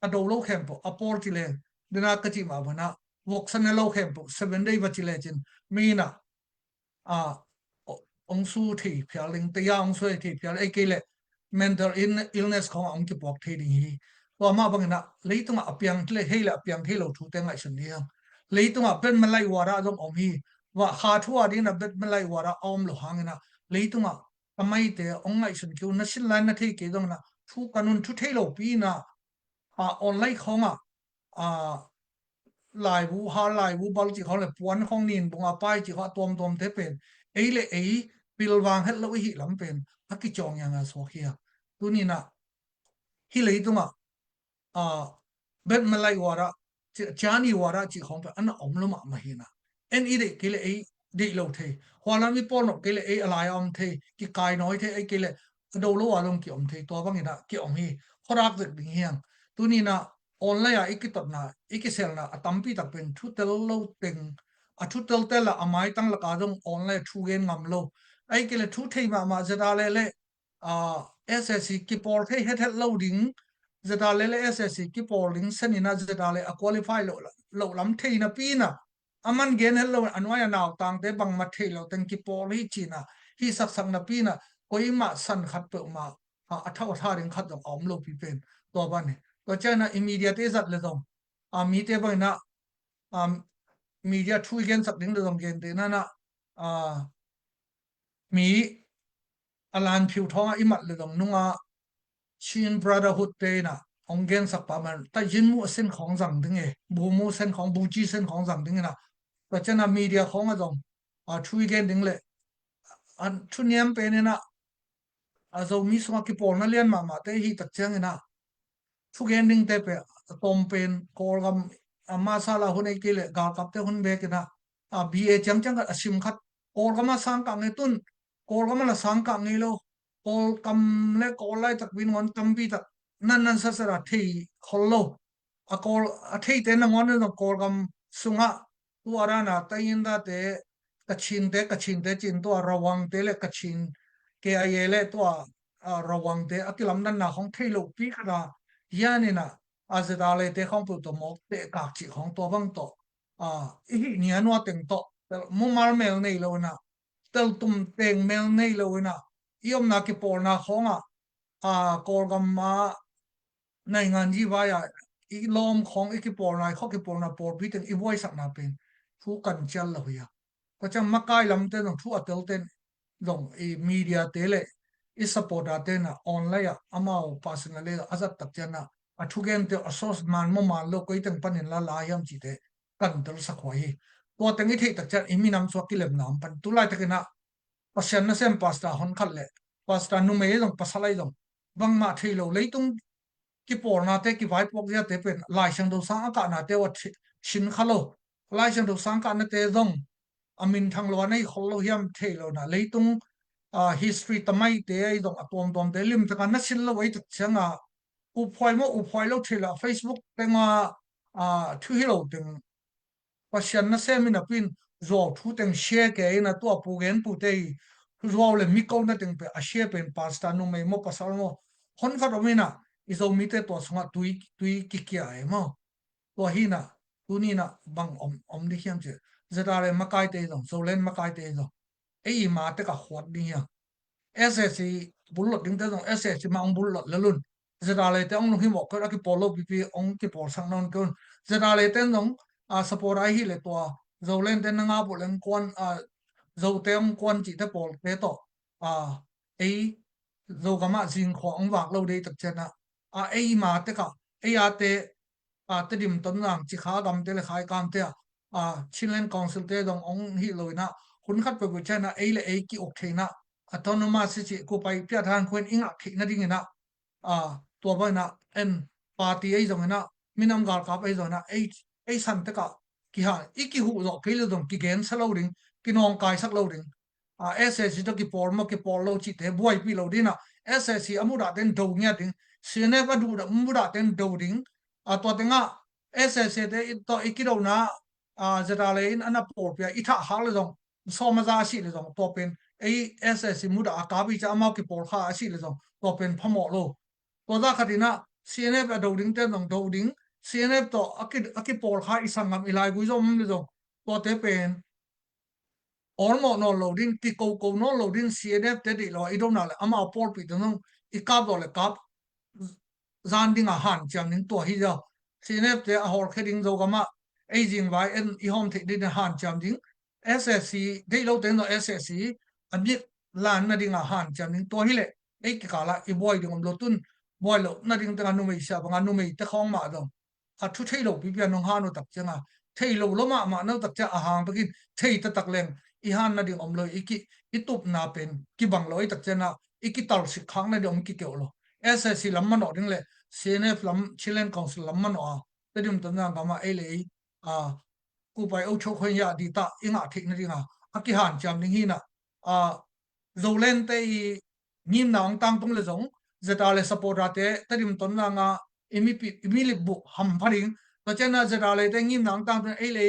ado lo khem po apor ti le de na ka chi ma bana wok san lo khem po 7 day ba chi le chin mi na ông su thì phiền linh tây ông su thì phiền ấy cái lệ mental illness không ông cái bọc thì đi hi và mà bằng na lấy tung à piang lệ hay là piang hay lâu thu tên ngay xuân đi ham lấy tung à bên mà lại vara giống ông hi và khá thua đi na bên mà lại vara ông lo hàng na lấy tung à amai te ông ngay xuân kêu na xin lại na thấy cái giống na thu kanun thu thấy lâu pi na à online không à lại vũ hà lại vũ bao chỉ họ là buôn không nín bung à pai chỉ họ tôm tôm thế bên ấy lệ ấy bil vàng hết lâu hi lắm bên cái chong yang à số kia tu ni na hi lấy tung à bên mà lại vara chani vara chỉ không phải anh ông lo mà hi na en ý đấy cái lệ ấy đi lâu thế hoa làm mi pon cái lệ ấy lại ông thế cái cái nói thế ấy cái lệ đâu lo vào lòng kiểu ông thế to bằng người ta kiểu ông hi khó đắc được bình hiền tu ni na online à cái tập na cái sel na atampi tập bên thu tel lâu tình à thu tel tel là amai tăng là cả dòng online thu gen ngầm lâu ấy cái là thu thấy mà giờ ta lệ lệ à SSC cái port thấy hết hết lâu đỉnh giờ ta lệ lệ SSC cái port đỉnh sen na giờ ta lệ qualify lâu lâu lắm thấy na pi na aman gen hết lâu anh nói nào tăng thế bằng mặt thấy lâu tên cái port hi chi na hi sắc sắc na pi na coi mà sân khát bự mà à thao thao đến khát dòng ống lâu pi bên to ban nàyก็เจ้านะ immediate จัดเลยตรงมีเตบังนะmedia ช่วยกันสักดิ้งเลยตรงเกณฑ์แต่นั่นนะมีอลันผิวท้องอิมัดเลยตรงนุ่งชิน brotherhood เตนะองเกณฑ์สักประมาณแต่ยินมูเส้นของสั่งถึงไงบูมูเส้นของบูจีเส้นของสั่งถึงนะก็เจ้านะ media ของอะตรงช่วยกันดิ้งเลยชุดนี้เป็นนะเรามีสมากิปอลนั่นเรียนมาแต่ที่ตัดเชียงนะ sugending te pe tompen kolgam masala hunai kile ga kapte hun be kina a ba chang chang asim khat kolgama sang ka ngetun kolgama la sang ka ngelo kol kam le kolai tak bin ngon tampi tak nan sa sara thei khollo a kol a thei te na ngon no kolgam sunga tu arana tayinda te kachin te chin to rawang te le kachin ke ayele to rawang te akilam nan na hong thei lo pi khara yani na azadale te không phụ to mo te ka chi không to bang to hi ni anwa teng to mo mar mel nei lo na tel tum teng mel nei lo na iom na ki por na khong kor gam ma nei ngan ji wa ya I lom khong ki por na kho ki por na por bi teng I voi sak na pen thu kan chal lo ya ko chang makai lam te no thu atel ten dong media te le I support ate na online amao personally azat tak jana athugen te asos man mo man lo koi teng panin la yam chi te kan tel sakhoi to tengi thei tak chan imi nam so kilem nam pan tulai takena pasyan na sem pasta hon khalle pasta nu me long pasalai long bang ma thei lo leitung ki por na te ki vai pok ya te pen lai sang do sang ka na te wa shin khalo lai sang do sang ka na te dong amin thang lo nei kholo hiam thei lo na leitung history tamai te ai dong atom tom te lim taka na sin lo wai tak changa u phoi lo thila Facebook tenga thu hi lo teng pasyan na semina pin zo thu teng share ke na to pu gen pu te zo le mi ko na teng pe a share pen pasta no mai mo pasal mo hon kha ro mina izo mi te to songa tui ki kya ai mo to hi na tu ni na bang om di hiam che zeta le makai te dong zo len makai te dong ei ma te ka khot ni ya SSC bulot ding te dong SSC ma ong bulot le lun zeta le te ong no hi mo ka ki polo pp ong ki por sang non kon zeta le te dong support ai hi le to zo len te na nga bo len kon zo te ong kon chi te pol te to ei zo ga ma jing kho ong wak lo de tak chena ei ma te ka ei te te dim ton nang chi kha gam te le khai kam te chinlen council te dong ong hi loina hun khat pe bu chena ei le ei ki ok theina autonomous si ko pai pya than khuen inga thina ding na to ba na en party ei zong na minam gar ka ei zong na ei san te ka ki ha iki hu zo ke le dong ki gen sa lo ding ki nong kai sak lo ding SSC to ki por lo chi te buai pi lo dina SSC amu da den do nya ding sine ba du da mu da den do ding to te nga SSC te to ikiro na zeta le in ana por pya itha ha le dong so ma za si le dong to pen ei SSC mu da ka bi cha ma ki por kha si le dong to pen phamo lo to da khatina CNF a do ding te dong do ding CNF to aki por kha isangam ilai gu zom le dong to te pen ormo no loading ti ko no loading CNF te di lo idom na le ama por pi dong I kap do le kap zan ding a han cham ning to hi jo CNF te a hor khading zo gama aging vai en I hom the din han cham ding SSC dei lo ten no SSC abit lan na ding a han cham ning to hi le ei ki kala I boy ding lo tun boy lo na ding ta nu mei sha ba nu mei te khong ma dong a thu thei lo pi pian nong ha no tak changa thei lo lo ma no tak cha a hang bakin thei ta tak leng I han na ding om lo I tup na pen ki bang lo I tak chana I ki tar sik khang na ding ki kyo lo SSC lam ma no ding le CNF lam Chilean Council lam ma no a te dim tan na ma ai le a ku pai au chok khoi ya di ta inga thik na dinga a ki han cham ding hi na a zolen te nim na ong tang tung le zong zeta le support ra te te dim ton na nga imi li bu ham pharing to chana zeta le te nim na ong tang ai le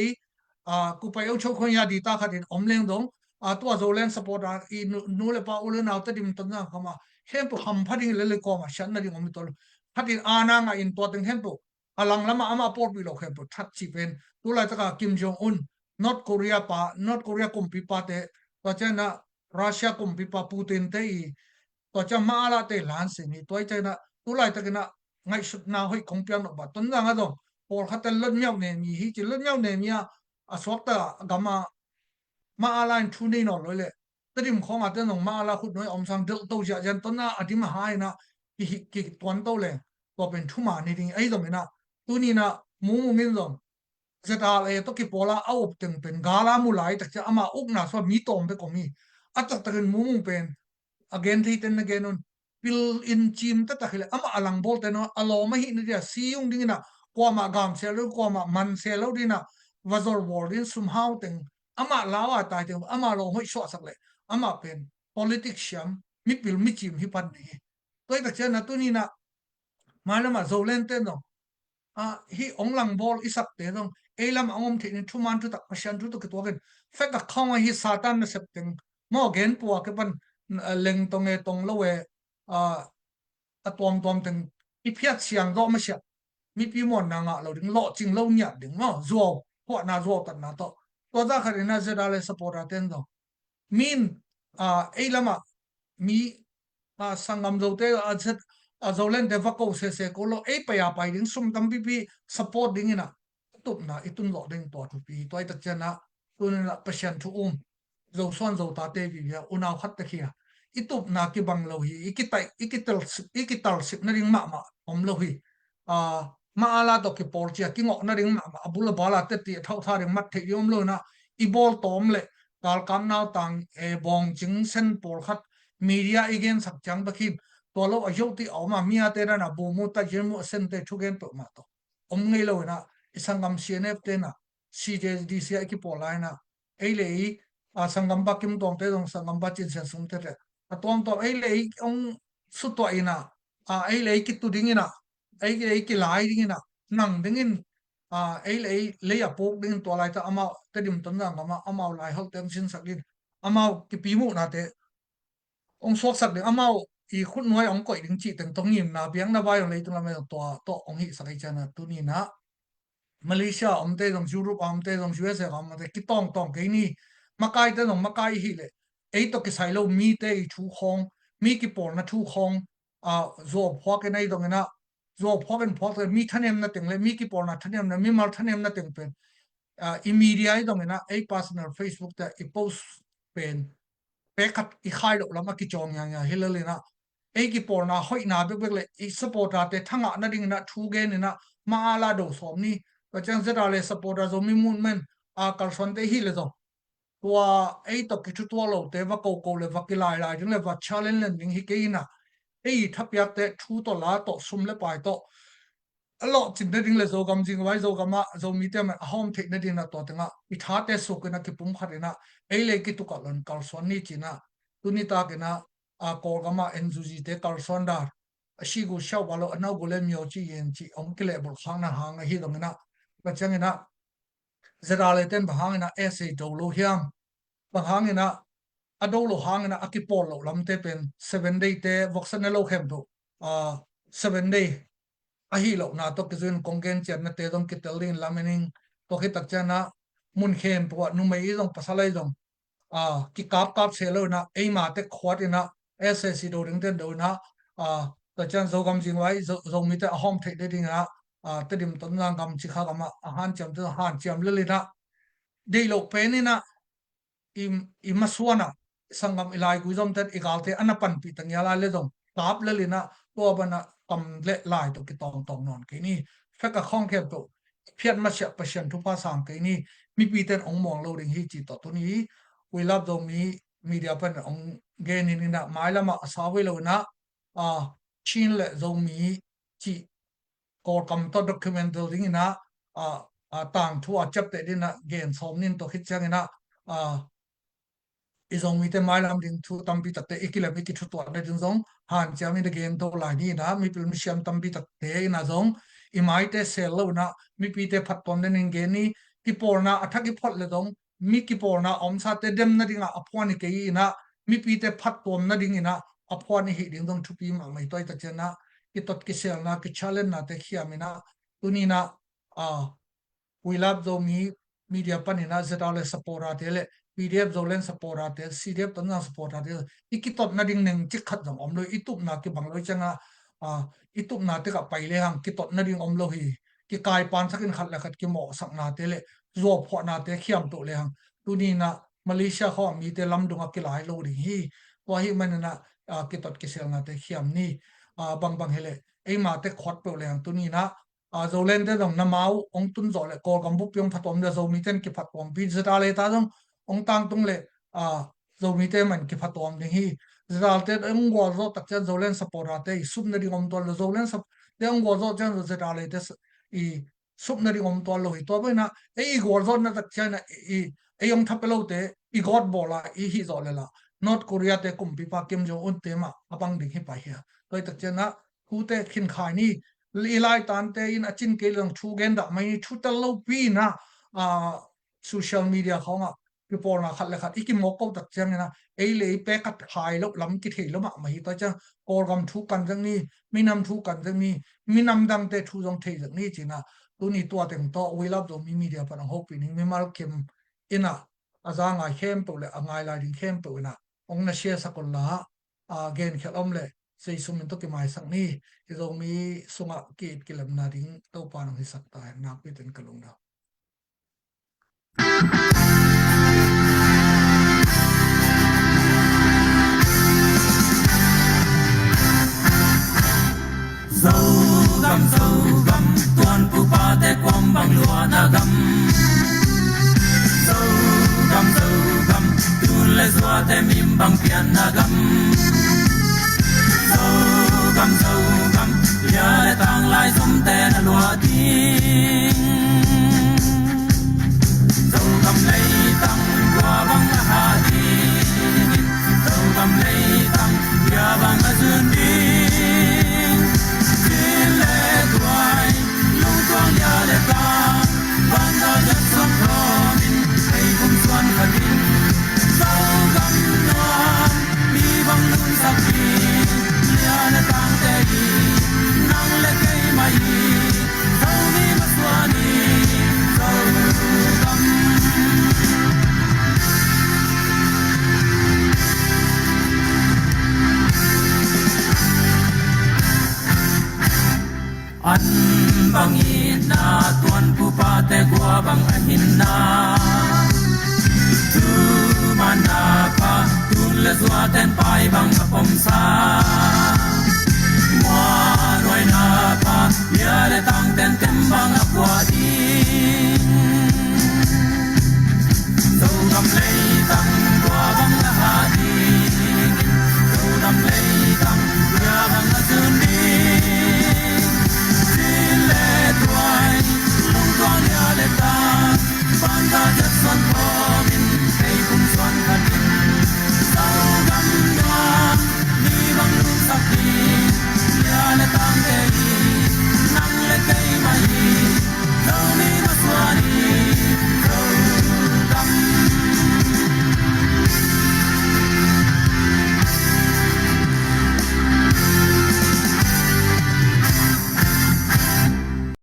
a ku pai au chok khoi ya di ta khatin om leng dong a to zolen support ra I nu le pa ulen na te dim ton na kama hem pu ham pharing le ko ma shan na ding om tol phatin ana nga in to teng hem pu alang lama ama por bi lo hem pu that chi pen tu lai taka Kim Jong Un North Korea kumpi pa te to chana Russia kumpi pa Putin te to cha ma la te lan se ni to chana tu lai ta na ngai sut na hoi kong pian ba ton na nga dong por khatel lon myau ne mi hi chi lon myau ne mi a swak ta gama ma ala in thu nei no lo le tadim khong a te nong ma ala khut noi om sang del to ja jan ton na adim hai na ki ton to le to pen thu ma ni ding ai dong na tu ni na mu min dong zeta le to ki pola au teng pen gala mu lai tak cha ama uk na so mi tom be ko mi atak takin mu pen again thi ten again on pil in chim ta ta khile ama alang bol ten no alo ma hi ni dia si yung ding na kwa ma gam se lo kwa ma man se lo dina wazor wor din sum hau teng ama lawa ta te ama lo hoi so sak le ama pen politics sham mi pil mi chim hi pan ni toy ta chen na tu ni na malama zo len ten no a hi ong lang bol isak te dong elam angom the ni thuman tu tak pashan tu to ke to gen fek a khong hi satan na sep teng mo gen pu ke pan leng tong e tong lo we a tom teng I phiat siang do ma sha mi pi mon na nga lo ding lo ching lo nya ding mo zo ho na zo tan na to da khari na zeda le support aten do min elama mi sangam zo te a zolen de va ko se ko lo e pa ya pa ding sum tam pi support ding ina tup na itun lo ding to tu pi toy tak chana tun na passion thu zo son zo ta te bi ya una khat ta khia itup na ki bang lo hi ikital sip na ring ma om lo hi a ma ala to ki por chia ki ngo na ring ma abula bala te ti thau tha ring mat the yom lo na I bol tom le kal kam naw tang e bong jing sen por khat media again sak chang bakhin to lo a yoti aw ma mia te na bu mu ta jin mu sen te thu gen to ma to om ngei lo na isangam CNF te na CJDC ki polai na ei le a sangam ba kim tong te dong sangam ba chin sen sum te a tom to ei le ong su to ina a ei le ki tu ding ina ei le ki lai ding ina nang ding in ei le ya pok ding to lai ta ama te dim ton na ma ama lai hol tem sin sak din ama ki pi mu na te ong sok sak ding ama I khut noi ong koi ding chi teng tong nim na biang na ba yong le tung la me to ong hi sak ai chana tu ni na Malaysia om te dong Europe om te dong USA om te ki tong ke ni makai te dong makai hi le ei to ki sai lo mi te thu khong mi ki por na thu khong a zo phwa ke nei dong na zo phwa ken phwa te mi thanem na teng le mi ki por na thanem na mi mal thanem na teng pen I media I dong na ei personal Facebook te I post pen pe khat I khai lo lama ki chong yang hilale na ei ki por na hoi na be le I support te thanga na ding na thu ge ni na ma ala do som niก็จังจะอะไรสปอร์ตจะมีมุนมันการสอนเตะฮิเลยจ้ะตัวไอ้ตัวคิดตัวเราแต่ว่าโกเลยว่ากีฬาอะไรจังเลยว่าชาเลนจ์เลยยิ่งฮิกินะไอ้ทับยักษ์เตะชูตัวละตัวซุ่มเลยไปตัวหลอดจริงๆเลยโจกำจริงไว้โจกำมาโจมีแต่มันห้องเทคนิคนะตัวถึงอ่ะอิทาเตสุกันนะที่ปุ่มขัดนะไอ้เลยคิดตัวกันการสอนนี่จีนะตัวนี้ตากันนะโกกำมาเอ็นจูจีเตการสอนดาชีกูเช่าบอลอันนั้นกูเล่นมีโอจีเอ็นจีองค์เกล็ดบอลข้างนะหางไอ้ที่ตรงนั้น ก็จังนะจะอะไรเต้นบางนะเอสเอโดโลเฮียมบางนะอโดโลหางนะอากิปอลโลลำเตเป็น7 day เตวอกซันเนโลเข้มตัว7 day อาฮิโลนะตัวกิจวัตรคงเกนเจนนะเตต้องกิตลินลามินิงตัวคิดตักจังนะมุนเข้มตัวนุ่มไม่ต้องภาษาอะไรต้อง ki kap selo na ei ma te khwat ina ssc do ring ten do na ta chan zo gam jing wai zo mi te hom the de ding na te dim ton na gam chi kha gam han cham te han cham le le na dei lo pe ni na im maswana sangam ilai gu zom tet igalte anapan pi tang yala le dom kap le le na to bana kam le lai to ki tong non ke ni feka khong khem to phiat ma sha passion thu pa sang ke ni mi pi ten ong mong lo ding hi chi to ni we love do mi media pan ong gen ni na mai lama sa we lo na chin le zo mi chi ko kam to documental ding na tang thu a chap te din na gen som nin to khit chang na izong mi te mai lam ding thu tam pi tak te ikila mi ki thu to na ding zong han cham in the game to lai ni na mi pil mi siam tam pi tak te na zong i mai te sel lo na mi pi te phat ton den in ge ni ki por na athak ki phot le dong mi ki por na om sa te dem na dinga apon ni ke na mi pi te phat ton na ding ina apon ni hi ding dong thu pi ma mai toy tak chen na ki tot ki sel na ki challenge na te khiam ina tuni na we love do mi media panina zetale support te le pdf zolen support te cdf ton na support te ikitot na ding neng chik khat jam om lo itup na ki bangloi changa itup na te ka paile hang kitot na ding om lo hi ki kai pan sakin khat la khat ki mo sak na te le zo pho na te khiam to le hang tuni na malaysia kho mi te lam dunga ki lai lo ri hi wa hi manana kitot ki sel na te khiam ni bang hele ei ma te khot pe le hang tuni na zolen te dong na mau ong tun zo le ko gam bu pyong phatom de zo mi ten ki phatom bi zeta le ta dong ong tang tung le zo mi te man ki phatom ding hi zal te ong go zo tak chen zolen support te sum na ding om to le zolen sap te ong go zo chen zo zeta le te i sum na ding om to lo hi to ba na ei go zo na tak chen ei ong thap lo te i god bola i hi zo le la north korea te kum pi pa kim jong un te ma apang ding hi pa hi toi tak chen na hu te khin khai ni ilai tan te in achin ke lang thu gen da mai thu tal lo pi na social media khonga people na khat le khat ikim mo ko tak chang na ei le pe kat khai lo lam ki thei lo ma mai ta chang kor gam thu kan jang ni minam thu kan jang ni minam dang te thu jong thei jang ni china tu ni to teng to we love do mi media pa ho pi ni mi mal kem ina aza nga hem to le angai la ding hem to na ong na share sakol la gen khelom le sei sumin to ki mai sak ni izong mi sunga ki kilam na ding to pa nang hi sak ta na pi ten kalung na dâu găm tuan pu pa te kwam bang lua na gam dâu găm tun le zua te mim bang pian na gam dâu găm ya le tang lai zum te na lua ding dâu gam lei tang qua bang na ha ding dâu gam lei tang ya bang na zun ding Quang ya le ta, ban da jet song promin, ai kum suan khatin, sau gam non, mi bang lun sakhi, ya le tang te hi, nang le kai mai, sau mi maswani, sau gam. An bang ina tuan pu pa te gua bang ahin na tu mana pa tu le zua ten pai bang pom sa